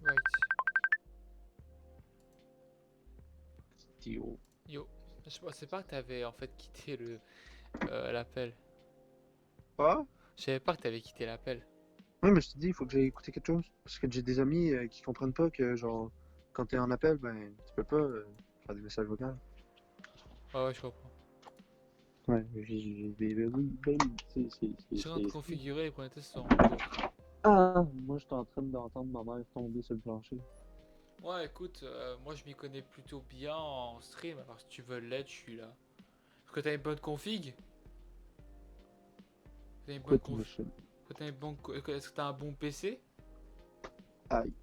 Right. Tio. Yo. Je pensais pas que t'avais en fait quitté le l'appel. Quoi? Je savais pas que t'avais quitté l'appel. Ouais, mais je te dis, il faut que j'aille écouter quelque chose. Parce que j'ai des amis qui comprennent pas que, genre, quand t'es en appel, ben, tu peux pas faire des messages vocaux. Ouais, ouais, je comprends. Ouais, Je rentre configurer les points de test sont en cours. Ah, moi, j'étais en train d'entendre ma mère tomber sur le plancher. Ouais, écoute, moi je m'y connais plutôt bien en stream, alors si tu veux l'aide, je suis là. Est-ce que t'as une bonne config? T'as une bonne Écoute, conf... Est-ce que t'as une bonne est-ce que t'as un bon PC? aïe.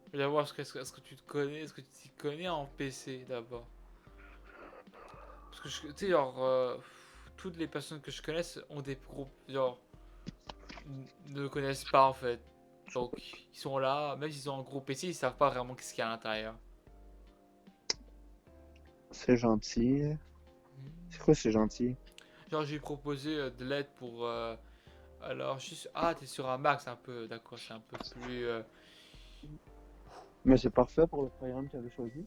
Je vais d'abord, est-ce que tu te connais, est-ce que tu t'y connais en PC d'abord? Parce que tu sais, genre, toutes les personnes que je connaisse ont des groupes, genre, ne le connaissent pas en fait. Donc, ils sont là, même s'ils ont un gros PC, ils savent pas vraiment qu'est-ce qu'il y a à l'intérieur. C'est gentil. C'est quoi, c'est gentil? Genre, j'ai proposé de l'aide pour. Alors, juste. Ah, t'es sur un Mac, c'est un peu. D'accord, c'est un peu plus. Mais c'est parfait pour le programme que j'avais choisi.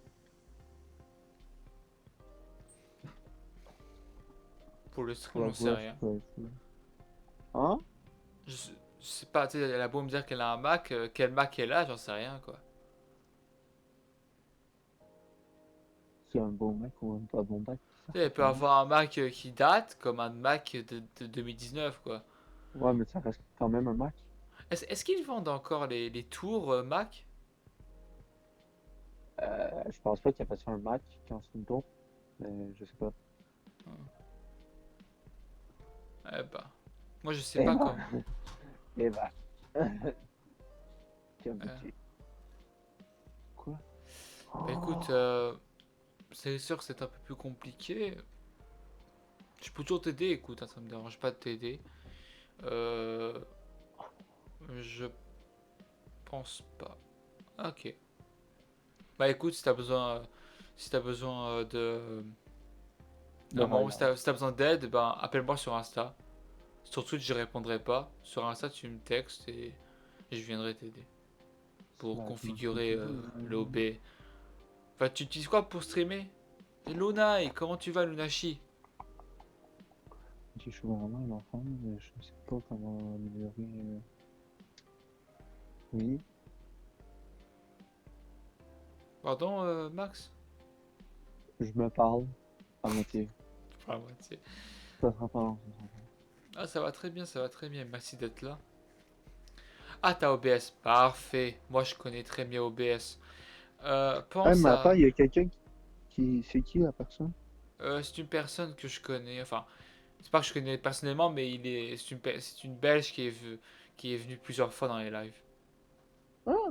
Pour le Pour stream, la on sait voix, rien. Hein? Je sais pas, tu sais, elle a beau me dire qu'elle a un Mac, quel Mac elle a, j'en sais rien quoi. C'est un bon mec ou un pas bon mec? Tu sais, elle peut avoir un Mac qui date, comme un Mac de 2019 quoi. Ouais, mais ça reste quand même un Mac. Est-ce qu'ils vendent encore les tours Mac? Je pense pas qu'il appelle ça un Mac quand c'est une tour. Mais je sais pas. Eh bah. Moi, je sais Eh pas ben, comment. eh ben. Quel Euh, métier. Quoi? Bah écoute, Oh. c'est sûr que c'est un peu plus compliqué. Je peux toujours t'aider, écoute, hein, ça me dérange pas de t'aider. Euh, je pense pas. Ok. Bah écoute, si t'as besoin De rien. si t'as besoin d'aide, ben appelle-moi sur Insta. Sur Twitch, je répondrai pas. Sur Insta, tu me textes et je viendrai t'aider pour Bah, je me suis configurer dit, l'OB. Enfin, tu utilises quoi pour streamer? Lunai, comment tu vas, Lunashi? je suis vraiment un enfant, mais je sais pas comment améliorer. Oui, Pardon, Max? je me parle à moitié. Pas à moitié. Ça sera pas long. Ah, ça va très bien, ça va très bien. Merci d'être là. Ah, t'as OBS. Parfait. Moi, je connais très bien OBS. Ah, Pense mais attends, à... il y a quelqu'un c'est qui la personne? c'est une personne que je connais. Enfin, c'est pas que je connais personnellement, mais c'est une Belge qui est venue plusieurs fois dans les lives. Ah,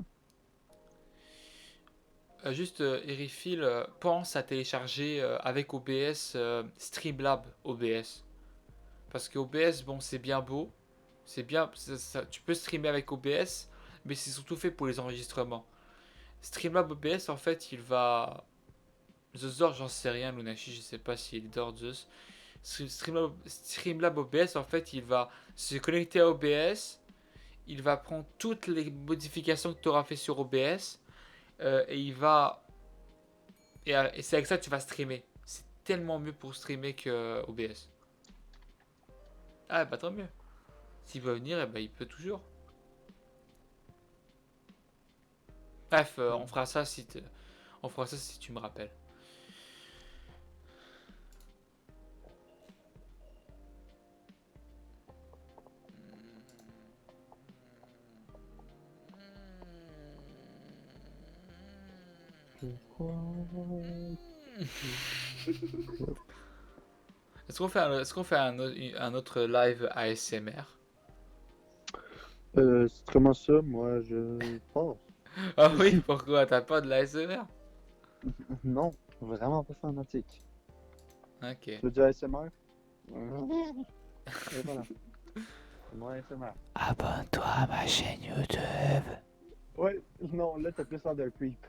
Juste, Eriphil, pense à télécharger avec OBS Streamlab OBS. Parce que OBS, bon, c'est bien beau. C'est bien, tu peux streamer avec OBS, mais c'est surtout fait pour les enregistrements. Streamlab OBS, en fait, il va. Zeus dort, j'en sais rien, Lunashi, je sais pas s'il dort Zeus. Streamlab OBS, en fait, il va se connecter à OBS, il va prendre toutes les modifications que tu auras fait sur OBS, et il va. Et c'est avec ça que tu vas streamer. C'est tellement mieux pour streamer que OBS. Ah, bah tant mieux. S'il veut venir, eh ben, il peut toujours. Bref, on fera ça si tu me rappelles. je crois. Est-ce qu'on fait un autre live ASMR? C'est comment ça, moi, je pense. Ah oui, pourquoi? T'as pas de l'ASMR? Non, vraiment pas fanatique. Ok. Tu veux dire ASMR? Et voilà, c'est mon ASMR. Abonne-toi à ma chaîne YouTube. Ouais, non, là, t'as plus l'air d'un creep.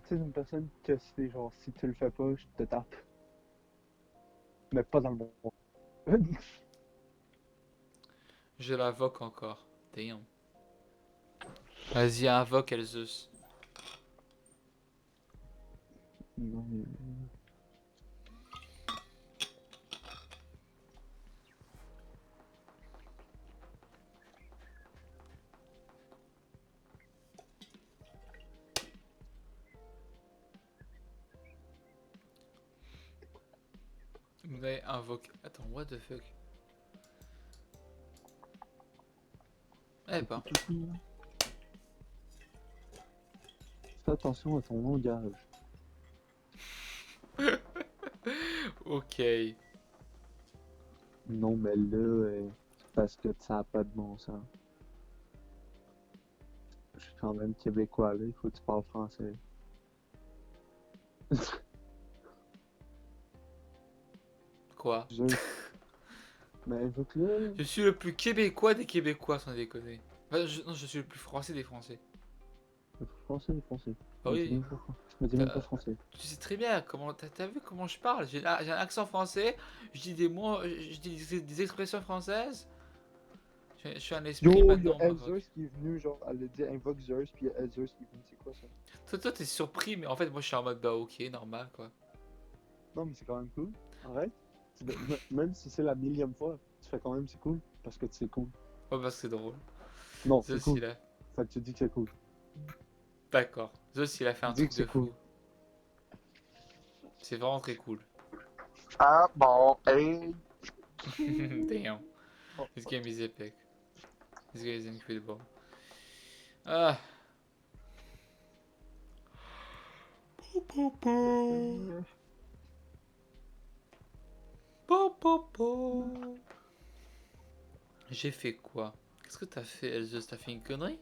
Tu sais, une personne que c'est genre, si tu le fais pas, je te tape. Mais pas dans le bon. Je l'invoque encore. Damn. Vas-y, invoque Elzeus. Non, Vous avez invoqué. Attends, what the fuck? Eh ben. fais attention à ton langage. Ok. Non, mais là, c'est parce que ça n'a pas de bon sens. Je suis quand même québécois, là, il faut que tu parles français. Quoi? Mais invoque-le. Je suis le plus québécois des Québécois, sans déconner. Enfin, non, je suis le plus français des Français. Français, français. Bah oui. Je me dis même pas t'as- français. Tu sais très bien comment. T'as vu comment je parle? J'ai un accent français. Je dis des mots. Je dis des expressions françaises. Je suis un esprit Yo, il y a maintenant, Maroc. Elzeus qui est venu, genre, elle a dit invoque Zeus, puis il y a Elzeus qui est venu, c'est quoi ça? Toi, t'es surpris, mais en fait, moi, je suis en mode bah, ok, normal, quoi. Non, mais c'est quand même cool. Arrête. Même si c'est la millième fois, tu fais quand même c'est cool, parce que c'est cool. Ouais, parce que c'est drôle. Non, c'est Zeus, cool. il a. Fait que tu dis que c'est cool. D'accord. Zeus, il a fait un Dis truc que de c'est cool. fou. C'est vraiment très cool. Ah bon, hey. Damn. Oh, This game is epic. This game is incredible. Ah. Po, po. Po, po, po. J'ai fait quoi? Qu'est-ce que t'as fait, Elzeus? T'as fait une connerie?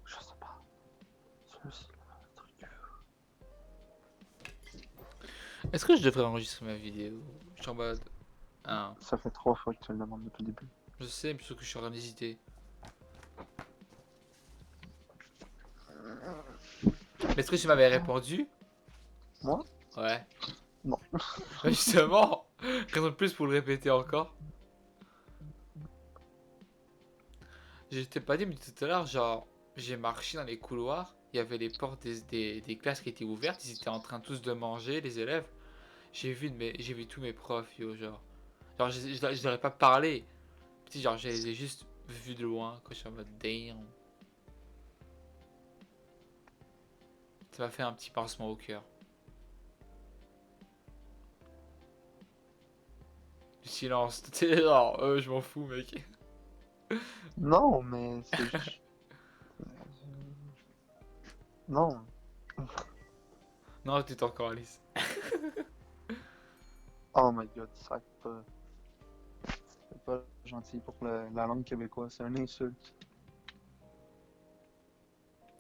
je sais pas. Zeus, le truc. Est-ce que je devrais enregistrer ma vidéo? Je suis en mode. Ah. Ça fait 3 fois que tu le demandes depuis le début. Je sais, mais sauf que je suis en train d'hésiter. Mais est-ce que tu m'avais répondu? Moi? Ouais. Non. Bah justement, raison de plus pour le répéter encore. Je t'ai pas dit, mais tout à l'heure, genre, j'ai marché dans les couloirs, il y avait les portes des classes qui étaient ouvertes, ils étaient en train tous de manger, les élèves. J'ai vu tous mes profs, yo, genre. Genre, je leur ai pas parlé. Petit, genre, je les ai juste vus de loin, quand je suis en mode damn. Ça m'a fait un petit pincement au cœur. Du silence. T'es genre, je m'en fous, mec. Non, mais c'est juste. Non. Non, t'es encore Alice. Oh my god, sac pas. C'est pas gentil pour la langue québécoise, c'est une insulte.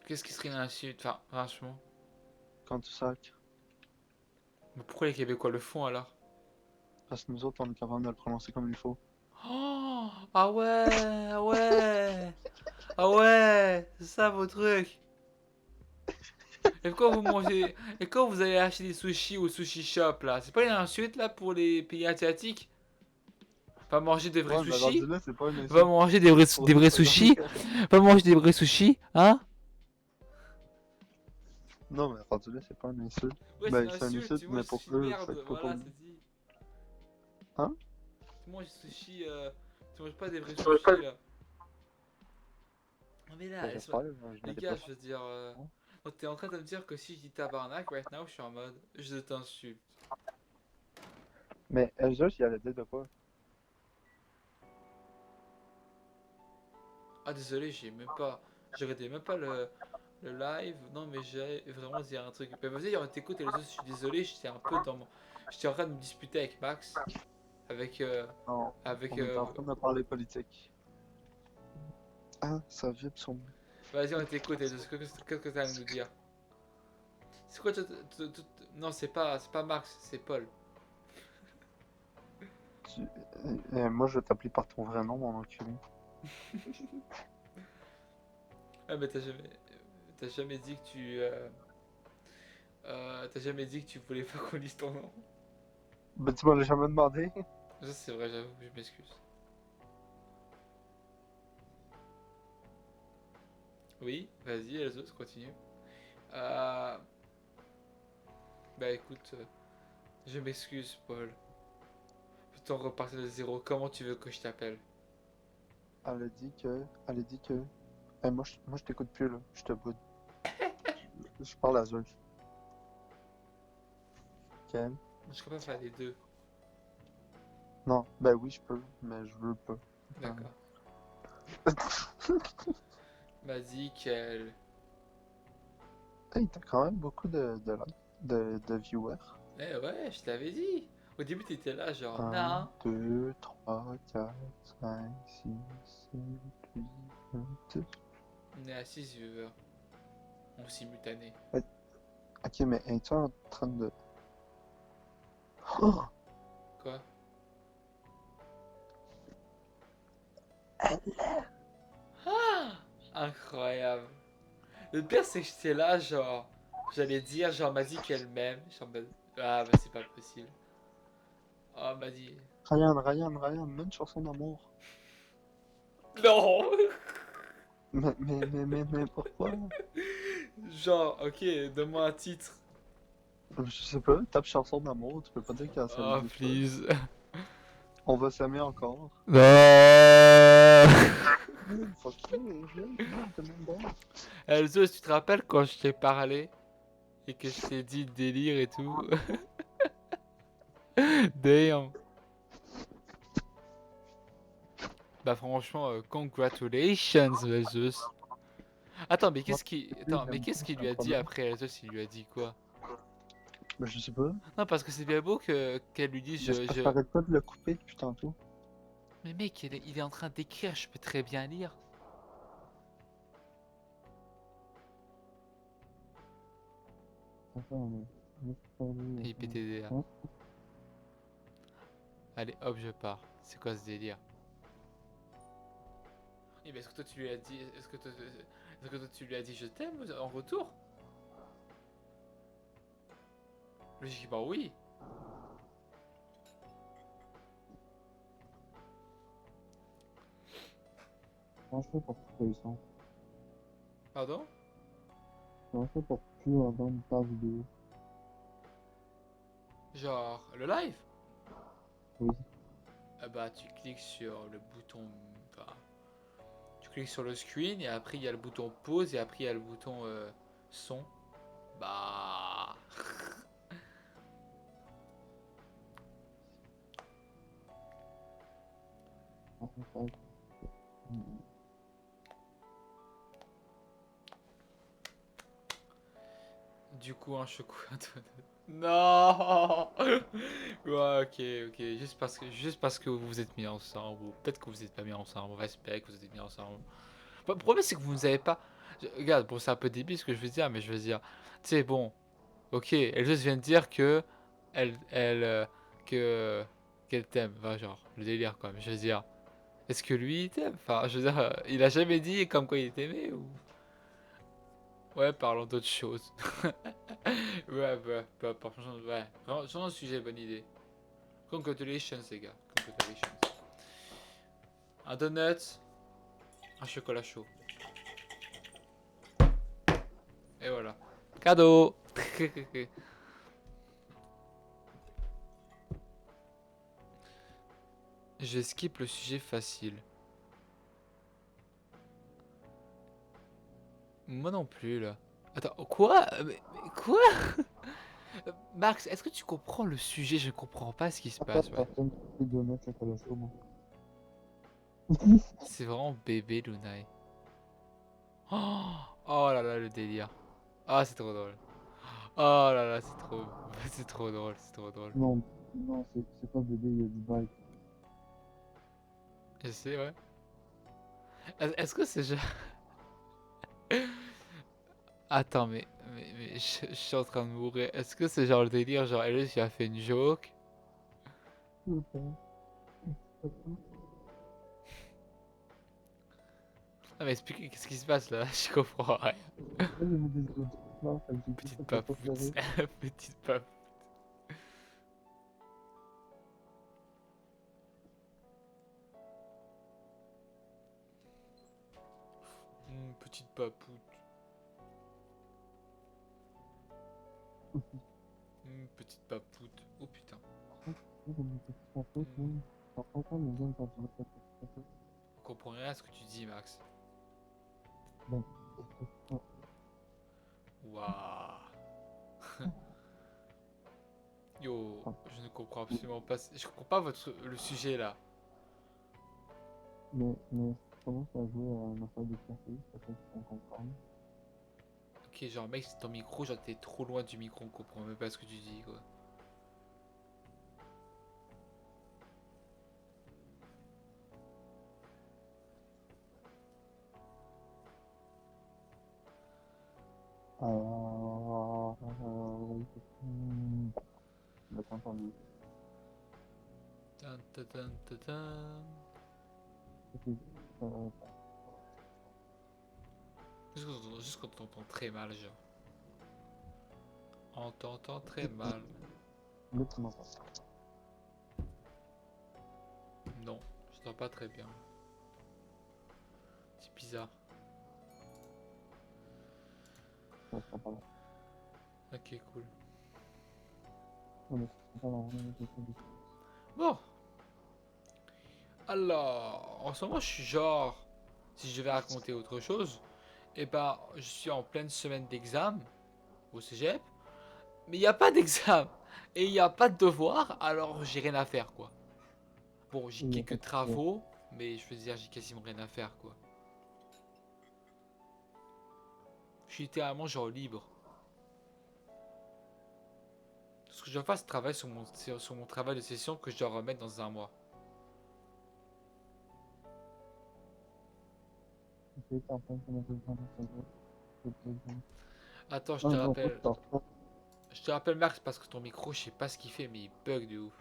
Qu'est-ce qui serait une insulte? Enfin, franchement. Quand tu sacs. Mais pourquoi les Québécois le font alors? Parce que nous autres, on est capable de le prononcer comme il faut. Oh, ah ouais, ah ouais, ah ouais, c'est ça vos trucs. Et quand vous mangez, et quand vous allez acheter des sushis au sushi shop là, c'est pas une insulte là pour les pays asiatiques? Va manger des vrais Ouais, mais rendu sushis? là, c'est pas une Va insulte manger pour des vrais notre sushis? langue. Va manger des vrais sushis, hein? Non, mais rendu là, c'est pas une insulte. Ouais, c'est une Ben, c'est une insulte, insulte, tu mais manges des pour sushis de eux, ça merde, pas pour voilà, nous. c'est dit. Hein? Tu manges des sushis, tu manges pas des vrais sushis là. Non mais là, Ben, j'espère, je les n'aurais gars, pas. je veux dire, Hein. donc t'es en train de me dire que si je dis tabarnak right now, je suis en mode, je t'insulte. Mais Elsa, il allait dire de quoi? Ah désolé, j'ai regardé même pas le live. Non mais j'ai vraiment dire un truc. Mais vas-y, on t'écoute et les autres, je suis désolé, j'étais un peu dans mon, j'étais en train de me disputer avec Max, avec Non, avec on était en train de parler politique. Ah, ça vibre sur moi. vas-y, on t'écoute et qu'est-ce que t'as à nous dire? C'est quoi non, c'est pas Max, c'est Paul. Tu- moi, je vais t'appeler par ton vrai nom, mon enculé. Ah mais t'as jamais dit que t'as jamais dit que tu voulais pas qu'on lise ton nom. Ben, tu m'en as jamais demandé. Ça c'est vrai, j'avoue, je m'excuse. Oui, vas-y, les autres, continue. Euh, Bah écoute, je m'excuse, Paul. Peut-on repartir de zéro? Comment tu veux que je t'appelle? Elle a dit que. Moi, je t'écoute plus, là. Je te boude. Je parle à Zulf. Quel? Je peux pas faire les deux. Non, ben oui, je peux, mais je veux pas. D'accord. Vas-y, quel. Hey, t'as quand même beaucoup de viewers. Eh ouais, je t'avais dit. Au début, t'étais là, genre, Un, non. 2, 3, 4, 5, 6, 7, 8, 9, 10. On est à 6 viewers en simultané. Ok, mais es-tu en train de. Oh! Quoi? Ah, incroyable. Le pire, c'est que j'étais là, genre, j'allais dire, genre, m'a dit qu'elle m'aime. Genre, ah, bah, c'est pas possible. Oh, m'a dit. Ryan, même une chanson d'amour. Non! Mais pourquoi? Genre, ok, donne-moi un titre. Je sais pas, tape chanson d'amour, tu peux pas dire que ça Oh, n'existe pas. please. On va s'aimer encore. Non. Fuck you, je te demande pas. Elzo, tu te rappelles quand je t'ai parlé et que je t'ai dit délire et tout? Damn. Bah franchement, congratulations, Elzus. Attends, mais Moi, qu'est-ce qu'il un lui a dit problème. après Elzus? Il lui a dit quoi? Ben, je sais pas. Non, parce que c'est bien beau qu'elle lui dise Mais c'est parce que t'arrêtes pas de le couper depuis tantôt. Mais mec, il est en train d'écrire, je peux très bien lire. Et PTDA. Allez, hop, je pars. C'est quoi ce délire? Oui, mais est-ce que toi tu lui as dit. Est-ce que toi tu lui as dit je t'aime en retour? Logiquement, oui. Franchement, pour couper ça. Pardon? Franchement, pour plus entendre ta vidéo. Genre, le live? Oui. Ah bah, tu cliques sur le bouton. Enfin, tu cliques sur le screen et après il y a le bouton pause et après il y a le bouton son. Bah. message. Du coup, un chocolat. Non. Ouais, ok, ok. Juste parce que vous vous êtes mis ensemble, ou peut-être que vous n'êtes pas mis ensemble. On respecte que vous êtes mis ensemble. Bah, le problème, c'est que vous n'avez pas. Regarde, bon, c'est un peu débile ce que je veux dire, mais je veux dire, tu sais, bon, ok, elle juste vient de dire que que qu'elle t'aime, enfin, genre, le délire, quoi. Mais je veux dire, est-ce que lui, il t'aime? Enfin, je veux dire, il a jamais dit comme quoi il t'aimait ou. Ouais, parlons d'autre chose. Ouais, bah, peu importe, ouais. Changeons de sujet, bonne idée. Congratulations, les gars. Congratulations. Un donut, un chocolat chaud. Et voilà. Cadeau. Je skip le sujet facile. Moi non plus, là. Attends, quoi? Mais quoi? Max, est-ce que tu comprends le sujet? Je comprends pas ce qui se passe, ouais. Personne qui doit mettre chocolat chaud, moi. C'est vraiment bébé, Lunai. Oh, oh là là, le délire. Ah, c'est trop drôle. Oh là là, c'est trop... C'est trop drôle, c'est trop drôle. Non, non, c'est pas bébé, il y a du bail. Je sais, ouais. Est-ce que c'est genre... Attends, mais je suis en train de mourir. Est-ce que c'est genre le délire, genre elle lui a fait une joke? Ah mais explique, qu'est-ce qui se passe là? Je comprends rien. Petite papoute. Petite papoute. Petite papoute. Petite papoute. Oh putain. On comprend rien à ce que tu dis, Max. Waouh. Yo, je ne comprends absolument pas. Je comprends pas le sujet là. Mais je commence à jouer à un affaire de café, peut-être qu'on comprend. Ok, genre mec, c'est ton micro, genre t'es trop loin du micro, on comprend même pas ce que tu dis quoi. Le temps entendu. Tan, tan, tan, tan, tan. Juste quand on t'entend très mal, genre. On t'entend très mal. Le temps entendu. Non, je t'entends pas très bien. C'est bizarre. Ça sera pas là. Ok, cool. Non, mais ça sera pas là, on est descendu. Bon, alors, en ce moment, je suis genre, si je devais raconter autre chose, et ben, je suis en pleine semaine d'examen au cégep, mais il n'y a pas d'examen et il n'y a pas de devoir, alors j'ai rien à faire quoi. Bon, j'ai Il y a pas quelques de problème. travaux, mais je veux dire, j'ai quasiment rien à faire quoi. Je suis littéralement genre libre. Tout ce que je dois faire, c'est travailler sur mon travail de session que je dois remettre dans un mois. Ok, t'es en train de commencer le temps de savoir. Attends, Non, non, pas. je te rappelle Max parce que ton micro, je sais pas ce qu'il fait, mais il bug de ouf.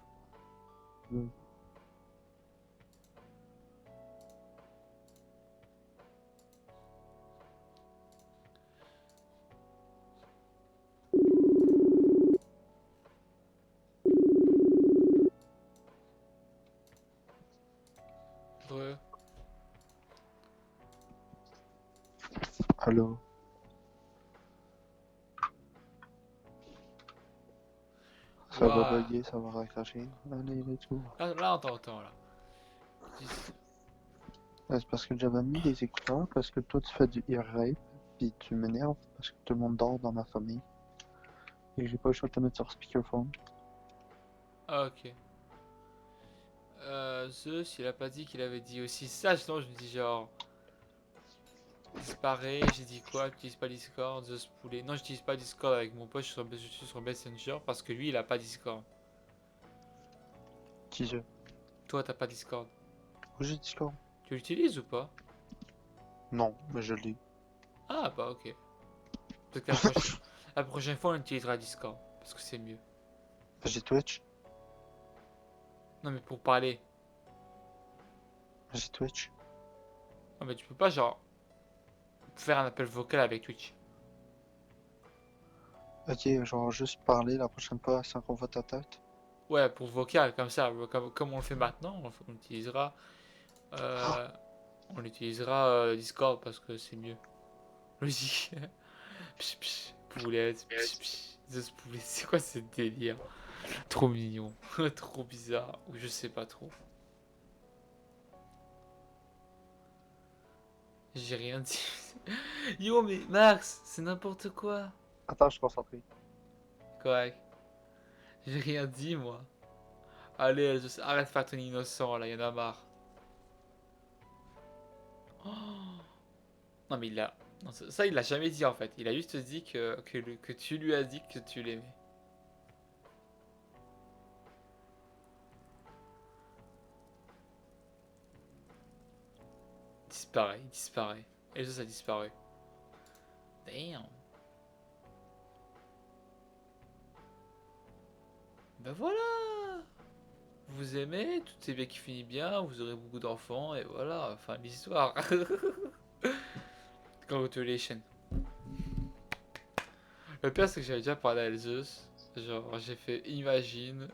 Re. Allô? Ça va Waouh. bugger, ça va raccrocher. Allez, let's go. Là, on t'entend là. C'est parce que j'avais mis des écouteurs, parce que toi tu fais du ear rape, puis tu m'énerves parce que tout le monde dort dans ma famille. Et j'ai pas le choix de te mettre sur speakerphone. Ah, ok. Zeus, il a pas dit qu'il avait dit aussi ça, sinon je me dis genre, disparaît, j'ai dit quoi, tu utilises pas Discord, Zeus poulet. Non, j'utilise pas Discord avec mon pote, je suis sur Messenger parce que lui, il a pas Discord. Qui je? Toi, t'as pas Discord. Moi j'ai Discord. Tu l'utilises ou pas? Non, mais je l'ai. Ah, bah ok. Peut-être que la prochaine fois, on utilisera Discord parce que c'est mieux. J'ai Twitch. Non, mais pour parler. J'ai Twitch. Non, mais tu peux pas, genre, faire un appel vocal avec Twitch. Ok, genre juste parler la prochaine fois sans qu'on voit ta tête. Ouais, pour vocal, comme ça, comme on le fait maintenant, on utilisera, euh, Discord parce que c'est mieux. Logique. Psh, psh, poulette, psh, psh, Zeus poulet, c'est quoi ce délire? Trop mignon, trop bizarre, ou je sais pas trop. J'ai rien dit. Yo, mais Max, c'est n'importe quoi. Attends, je suis concentré. Correct. J'ai rien dit, moi. Allez, arrête de faire ton innocent, là, y'en a marre. Oh. Non, mais il a. Non, ça, il l'a jamais dit en fait. Il a juste dit que tu lui as dit que tu l'aimais. Il disparaît. Et ça a disparu. Damn. Ben voilà. Vous aimez, tout est bien qui finit bien, vous aurez beaucoup d'enfants, et voilà, fin de l'histoire. Congratulations. Le pire, c'est que j'avais déjà parlé à Zeus. Genre, j'ai fait imagine.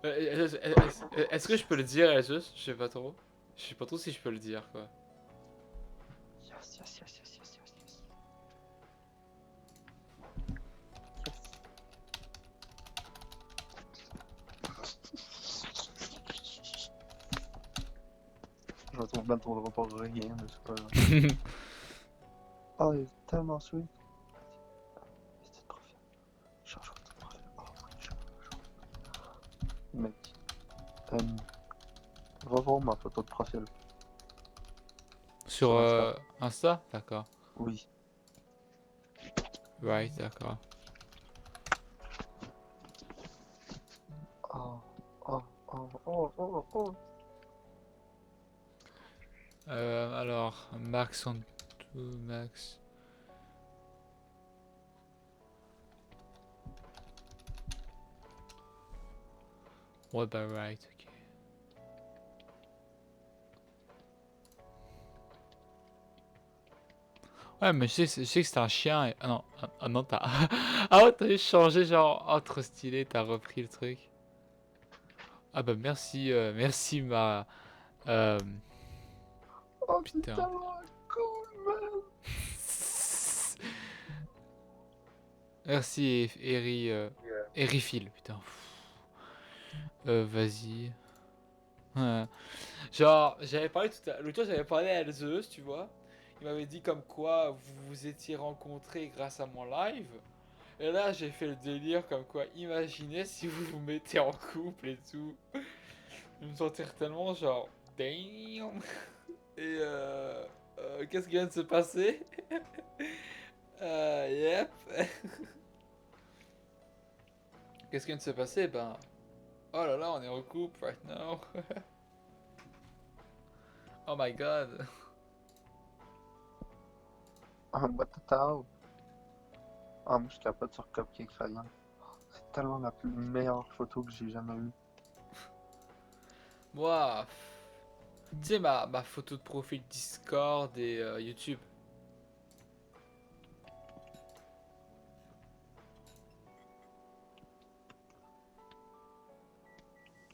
Est-ce que je peux le dire à Zeus? Je sais pas trop. Je sais pas trop si je peux le dire, quoi. Yes, yes, yes, yes, yes, yes, yes. Je me trouve bien trop drôle pour rien, mais c'est pas grave. Oh, il est tellement sweet. C'était trop fier. Change de profil. Oh, oui, Mec, euh, va voir ma photo de profil Sur sur Insta. Insta? D'accord. Oui. Right, d'accord. Oh, oh, oh, oh, oh, oh. Alors, Max on tout, Max. Ouais, bah, right, ok. Ouais, mais je sais que c'est un chien. Ah non, ah non, t'as. Ah ouais, t'as changé, genre, oh, trop stylé, t'as repris le truc. Ah bah, merci, merci, ma. Euh, Oh, c'est putain. tellement cool, man. Merci, Erifil, putain. Vas-y. Genre, j'avais parlé tout à l'autre jour, j'avais parlé à Zeus, tu vois. Il m'avait dit comme quoi vous vous étiez rencontrés grâce à mon live. Et là, j'ai fait le délire comme quoi, imaginez si vous vous mettez en couple et tout. Je me sentais tellement genre, damn. Et qu'est-ce qui vient de se passer? Yep. Qu'est-ce qui vient de se passer? Ben, oh là là, on est en couple right now. Oh my god. Ah, what the hell? Ah, moi, je capote sur Cupcake Ryan. C'est tellement la plus meilleure photo que j'ai jamais eue. Moi, tu sais, ma photo de profil Discord et YouTube.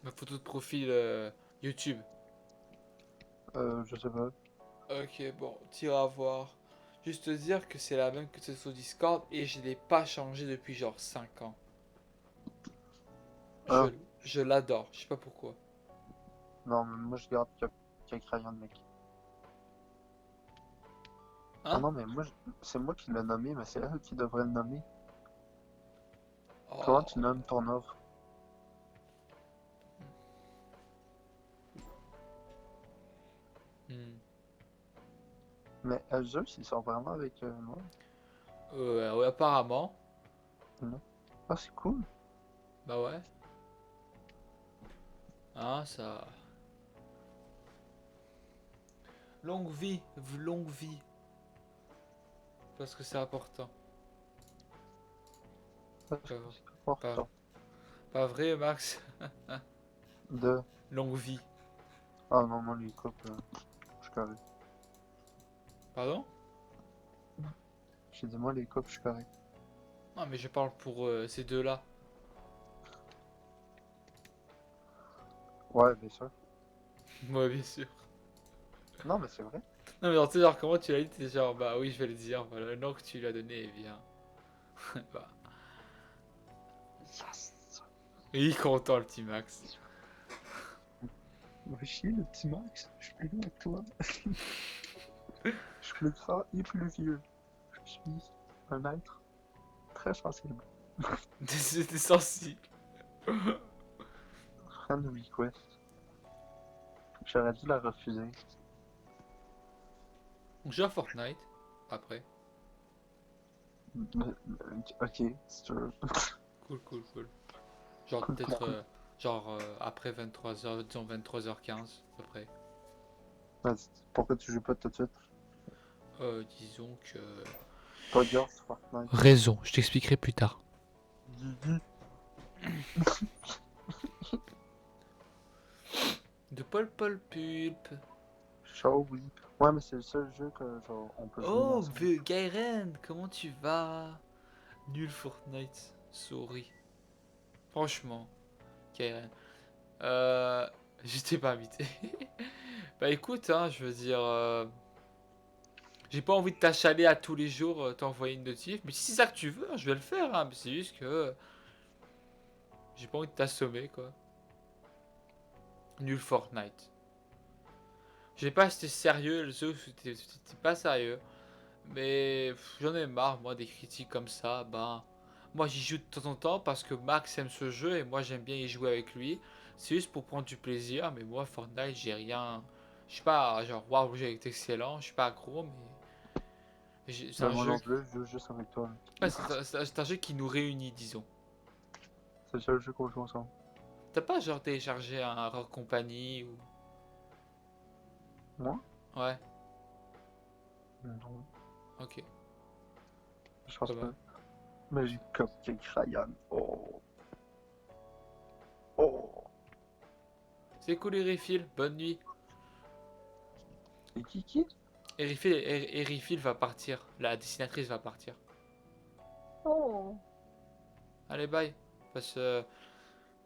Ma photo de profil YouTube. Je sais pas. Ok, bon, t'iras voir. Juste te dire que c'est la même que celle sur Discord et je l'ai pas changé depuis genre 5 ans. Je, Ah, je l'adore, je sais pas pourquoi. non, mais moi, je garde Cupcake Ryan, mec. Ah Hein? non, mais moi, c'est moi qui l'ai nommé, mais c'est elle qui devrait le nommer. Comment tu Oh, nommes ton offre? Hmm. Mais Zeus, ils sont vraiment avec moi. Ouais, apparemment. Non. Ah, c'est cool. Bah ouais. Hein, ça. Longue vie. Parce que c'est important. Ah, Pas, c'est pas, important. pas vrai, Max? De. Longue vie. Ah non, moi, les coupes, je suis correct. Pardon? J'ai dit, moi, les coupes, je suis correct. Non, mais je parle pour ces deux-là. Ouais, bien sûr. Ouais, bien sûr. Non, mais c'est vrai. Non, mais genre, tu sais, genre, comment tu l'as dit? T'es genre, bah oui, je vais le dire. Voilà, le nom que tu lui as donné est bien. Bah, Yes. il est content, le petit Max. Va chier, le petit Max. Je suis plus vieux avec toi. Je suis plus fort et plus vieux. Je suis un être très sensible. C'était sensible. Friend request. J'aurais dû la refuser. On joue à Fortnite. Après. Ok, si tu veux. Cool, cool, cool. Genre, Cool, cool, peut-être, cool. après 23h, disons 23h15, à peu près. Vas-y, pourquoi tu joues pas tout de suite? Disons que. Pas Girls Fortnite. Raison, je t'expliquerai plus tard. Guigui. De Paul Paul Pulp. Show, oui. Ouais, mais c'est le seul jeu que genre on peut jouer Oh, ensemble. Gairen, comment tu vas? Nul Fortnite, souris. Franchement, Gairen. Euh, je t'ai pas invité. Bah écoute, hein, je veux dire, j'ai pas envie de t'achaler à tous les jours, t'envoyer une notif. Mais si c'est ça que tu veux, hein, je vais le faire. Hein, mais c'est juste que j'ai pas envie de t'assommer, quoi. Nul Fortnite. J'ai pas c'était sérieux, le jeu, c'était pas sérieux. Mais j'en ai marre, moi, des critiques comme ça. Ben, moi, j'y joue de temps en temps parce que Max aime ce jeu et moi, j'aime bien y jouer avec lui. C'est juste pour prendre du plaisir. Mais moi, Fortnite, j'ai rien. Je suis pas genre, waouh, le jeu est excellent. Je suis pas accro, mais c'est Mais un moi jeu. non plus, je joue juste avec toi. Ouais, c'est un jeu qui nous réunit, disons. C'est le seul jeu qu'on joue ensemble. T'as pas genre téléchargé un Rock Company ou. Moi? Ouais, Non, ok, je pas pense mal. pas. Magic Cupcake Ryan. Oh. Oh. C'est cool, les refills. Bonne nuit. Et Kiki? Eriphil va partir. La dessinatrice va partir. Oh. Allez, bye. Passe,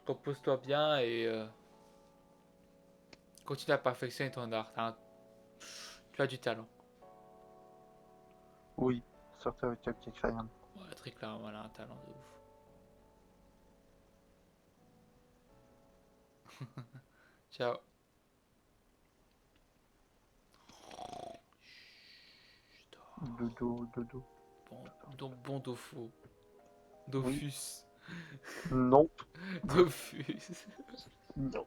compose-toi bien et continue à perfectionner ton art. Tu as du talent. Oui, surtout avec Cupcake Ryan. Ouais, très clairement, elle a un talent de ouf. Ciao. Dodo, dodo. Bon Dofus. Oui. Dofus. Non. Dofus. Non.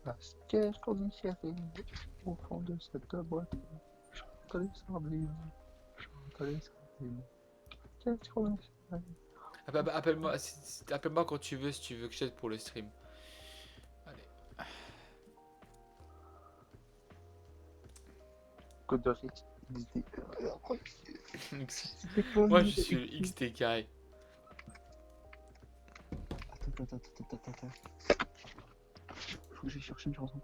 Parce qu'est-ce qu'on y cherchait au fond de cette boîte? Chante les sardines. Chante les sardines. Qu'est-ce qu'on y cherchait? Appelle-moi appelle-moi quand tu veux si tu veux que je t'aide pour le stream. Allez. Godorix. Moi je suis le XTK. Attends. Faut que j'aille chercher une chanson.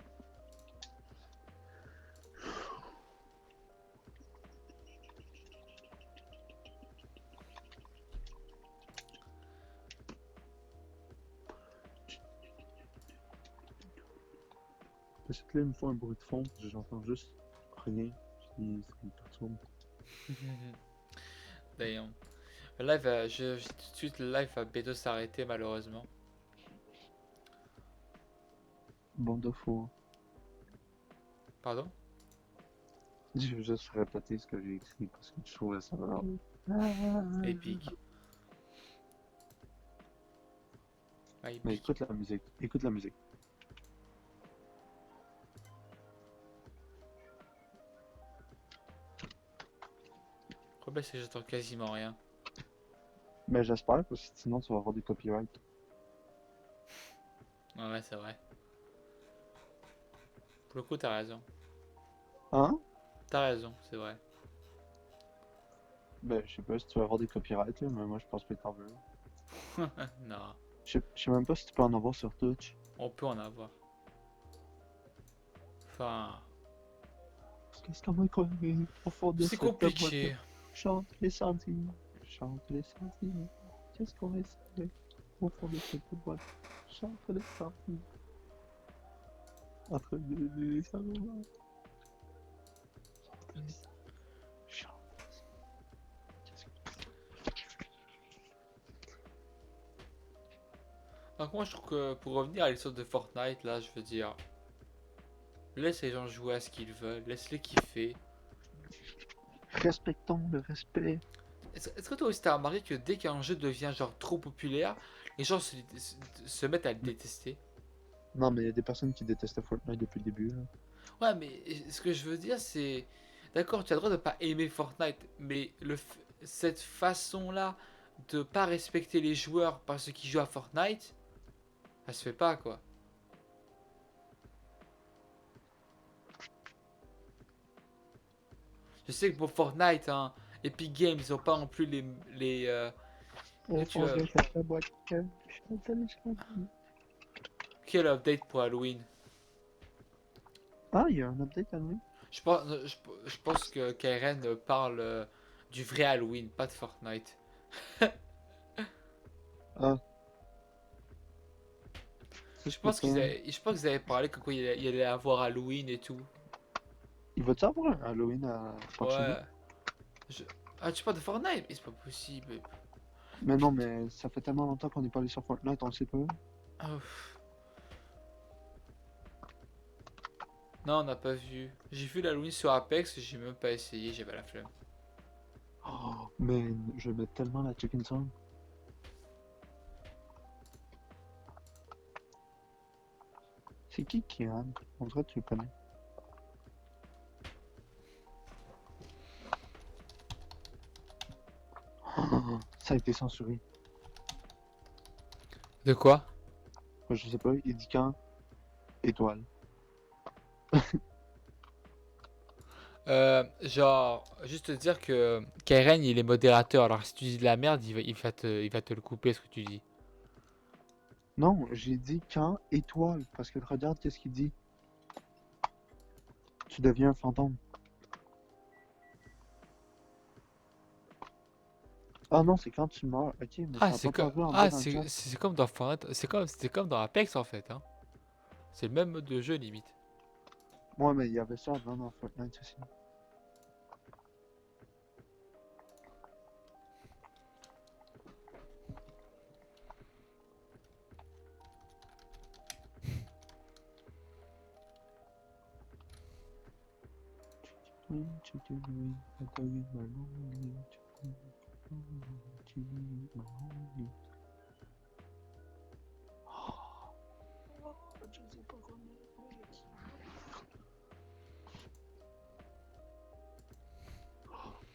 Parce que là, il me faut un bruit de fond, j'entends juste rien, puis ça me perturbe. D'ailleurs. Le live, je dis tout de suite, le live va bientôt s'arrêter malheureusement. Bande de faux. Pardon? Je vais juste répéter ce que j'ai écrit parce que je trouvais ça vraiment. Épique. Ah, il Mais pique. écoute la musique. Écoute la musique. Le problème, c'est que j'entends quasiment rien. Mais j'espère, parce que sinon tu vas avoir des copyrights. Ouais, ouais, c'est vrai. Pour le coup, t'as raison. Hein? T'as raison, c'est vrai. Ben, je sais pas si tu vas avoir des copyrights, là, mais moi je pense pas que t'en veux. Non, Je sais même pas si tu peux en avoir sur Twitch. on peut en avoir. Enfin, Qu'est-ce qu'on va croire au fond de c'est cette boîte? compliqué. Chante les sentiments. Chante les sentiments. Qu'est-ce qu'on essaie au fond de cette boîte? Chante les sentiments. Entre les sentiments. Chante les sentiments. Chante. Qu'est-ce Donc moi, je trouve que pour revenir à l'histoire de Fortnite, là, je veux dire, laisse les gens jouer à ce qu'ils veulent, laisse-les kiffer. Respectons le respect. Est-ce que toi aussi t'as remarqué que dès qu'un jeu devient genre trop populaire, les gens se mettent à le détester? Non, mais il y a des personnes qui détestent Fortnite depuis le début, là. Ouais, mais ce que je veux dire, c'est. D'accord, tu as le droit de pas aimer Fortnite, mais cette façon-là de pas respecter les joueurs parce qu'ils jouent à Fortnite, ça se fait pas, quoi. Je sais que pour Fortnite, hein, Epic Games, ils ont pas non plus Au tu fond as. de cette boîte, chante les sentiments. Quel update pour Halloween? Ah, il y a un update à lui? Je pense que Karen parle du vrai Halloween, pas de Fortnite. Ah, ça je peux pas. Je pense qu'ils avaient parlé que quoi, il allait avoir Halloween et tout. Il va-tu avoir un Halloween à Proxima? Ouais. Je- Ah, tu parles de Fortnite? Mais c'est pas possible. Mais non, Putain. mais ça fait tellement longtemps qu'on n'est pas allé sur Fortnite, on le sait pas. Ah, non, on n'a pas vu. J'ai vu l'Halloween sur Apex, j'ai même pas essayé, j'avais la flemme. Oh, mais je vais mettre tellement la chicken song. C'est qui Kian? On dirait que tu le connais. Oh, ça a été censuré. De quoi? Moi, je sais pas, il dit quand? Étoile. Genre, juste te dire que Karen il est modérateur, alors si tu dis de la merde, il va te le couper ce que tu dis. Non, j'ai dit quand? Étoile. Parce que regarde qu'est-ce qu'il dit. Tu deviens un fantôme. Ah non, c'est quand tu meurs. Ok, mais Ah, ça a pas paru en bas ah, dans le chat. c'est comme dans Fortnite, c'est comme dans Apex en fait, hein. C'est le même mode de jeu limite. Ouais, mais il y avait ça avant dans Fortnite aussi.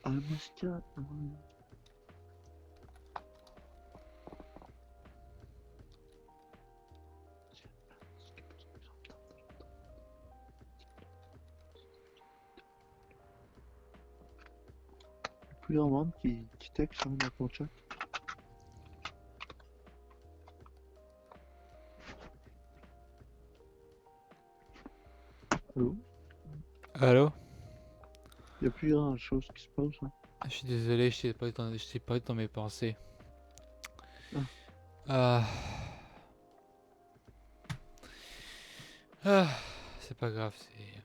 Almost got one. Plus grand monde qui texte sur dans ton chat. Allô? Allô? Il y a plus grand chose qui se passe, hein. Je suis désolé, je t'ai pas eu dans mes pensées. Ah, Ah, ah, c'est pas grave, c'est.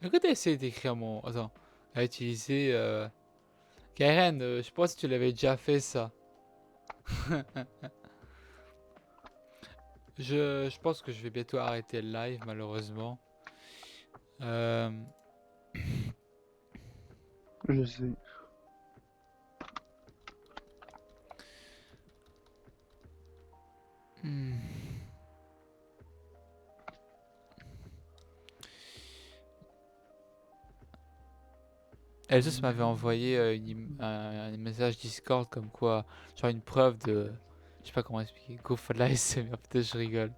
Est-ce que t'as essayé d'écrire mon. Attends, à utiliser. Karen, je sais pas si tu l'avais déjà fait ça. Je pense que je vais bientôt arrêter le live, malheureusement. Euh, je sais. Hmm. Elsus m'avait envoyé un message Discord comme quoi, genre une preuve de. Je sais pas comment expliquer. Go for l'ASMR, putain, je rigole.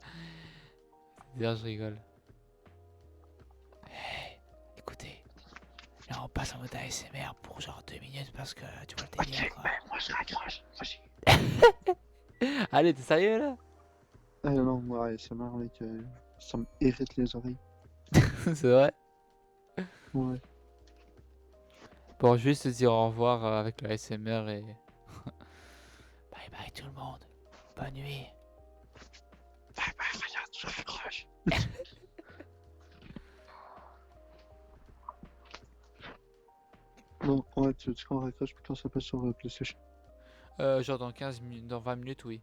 D'ailleurs, je rigole. Hey, écoutez, là on passe en mode ASMR pour genre 2 minutes parce que tu vois le délire quoi. Moi je raccroche. Allez, t'es sérieux là? Non, ouais, c'est marrant, mec. Ça me irrite les oreilles. C'est vrai? Ouais. Bon, je vais juste te dire au revoir avec le ASMR et. Bye bye tout le monde. Bonne nuit. Regarde, je raccroche. Non, ouais, tu sais qu'on raccroche plutôt, ça passe sur PlayStation. Genre dans 15 minutes, dans 20 minutes, oui.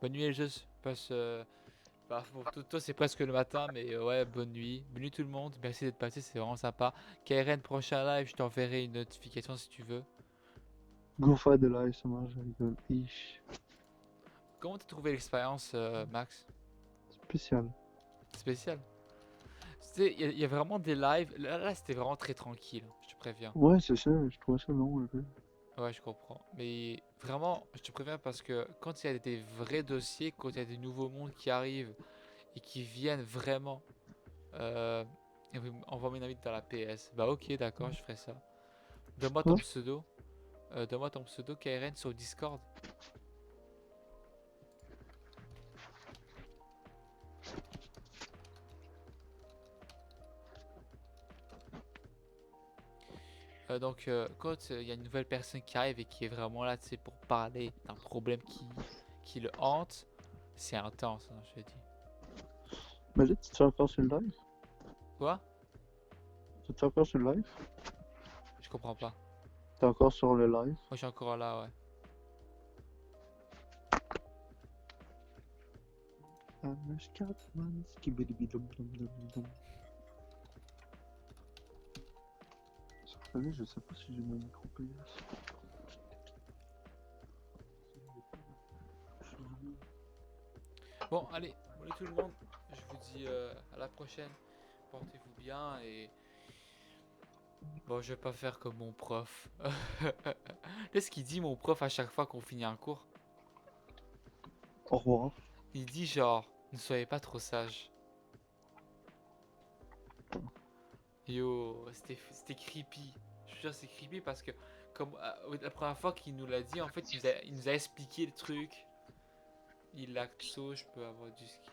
Bonne nuit, Elsus. Passe. Bah, pour toi, c'est presque le matin, mais ouais, bonne nuit. Bonne nuit tout le monde. Merci d'être passé, c'est vraiment sympa. KRN, prochain live, je t'enverrai une notification si tu veux. Go for de l'ASMR, je rigole. Ish. Comment t'as trouvé l'expérience, Max? Spécial. Spécial. Tu sais, il y a vraiment des lives. Là, c'était vraiment très tranquille, je te préviens. Ouais, c'est ça, je trouvais ça long un peu. Ouais, je comprends. Mais vraiment, je te préviens parce que quand il y a des vrais dossiers, quand il y a des nouveaux mondes qui arrivent et qui viennent vraiment, euh, envoie-moi une invite dans la PS. Bah ok, d'accord, je ferai ça. Donne-moi Quoi? ton pseudo. Donne-moi ton pseudo KRN sur Discord. Quand il y a une nouvelle personne qui arrive et qui est vraiment là, tu sais, pour parler d'un problème qui le hante, c'est intense, hein, je te dis. Mais là, tu te fais encore sur le live? Quoi? Tu te fais encore sur le live? Je comprends pas. T'es encore sur le live? Moi, je suis encore là, ouais. Amish Catman, skibidi-dum-dum-dum-dum. Sur Fallait, je sais pas si j'ai mon micro PS. Bon, allez, bonne nuit tout le monde. Je vous dis à la prochaine. Portez-vous bien et. Bon, je vais pas faire comme mon prof. Qu'est-ce qu'il dit, mon prof, à chaque fois qu'on finit un cours? Au revoir. Il dit genre, ne soyez pas trop sage. Yo, c'était creepy. Je te jure, c'est creepy parce que, comme la première fois qu'il nous l'a dit, en fait, il nous a expliqué le truc. Il a je peux avoir du skin.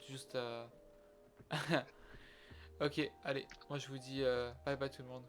Juste. Ok, allez, moi je vous dis bye bye tout le monde.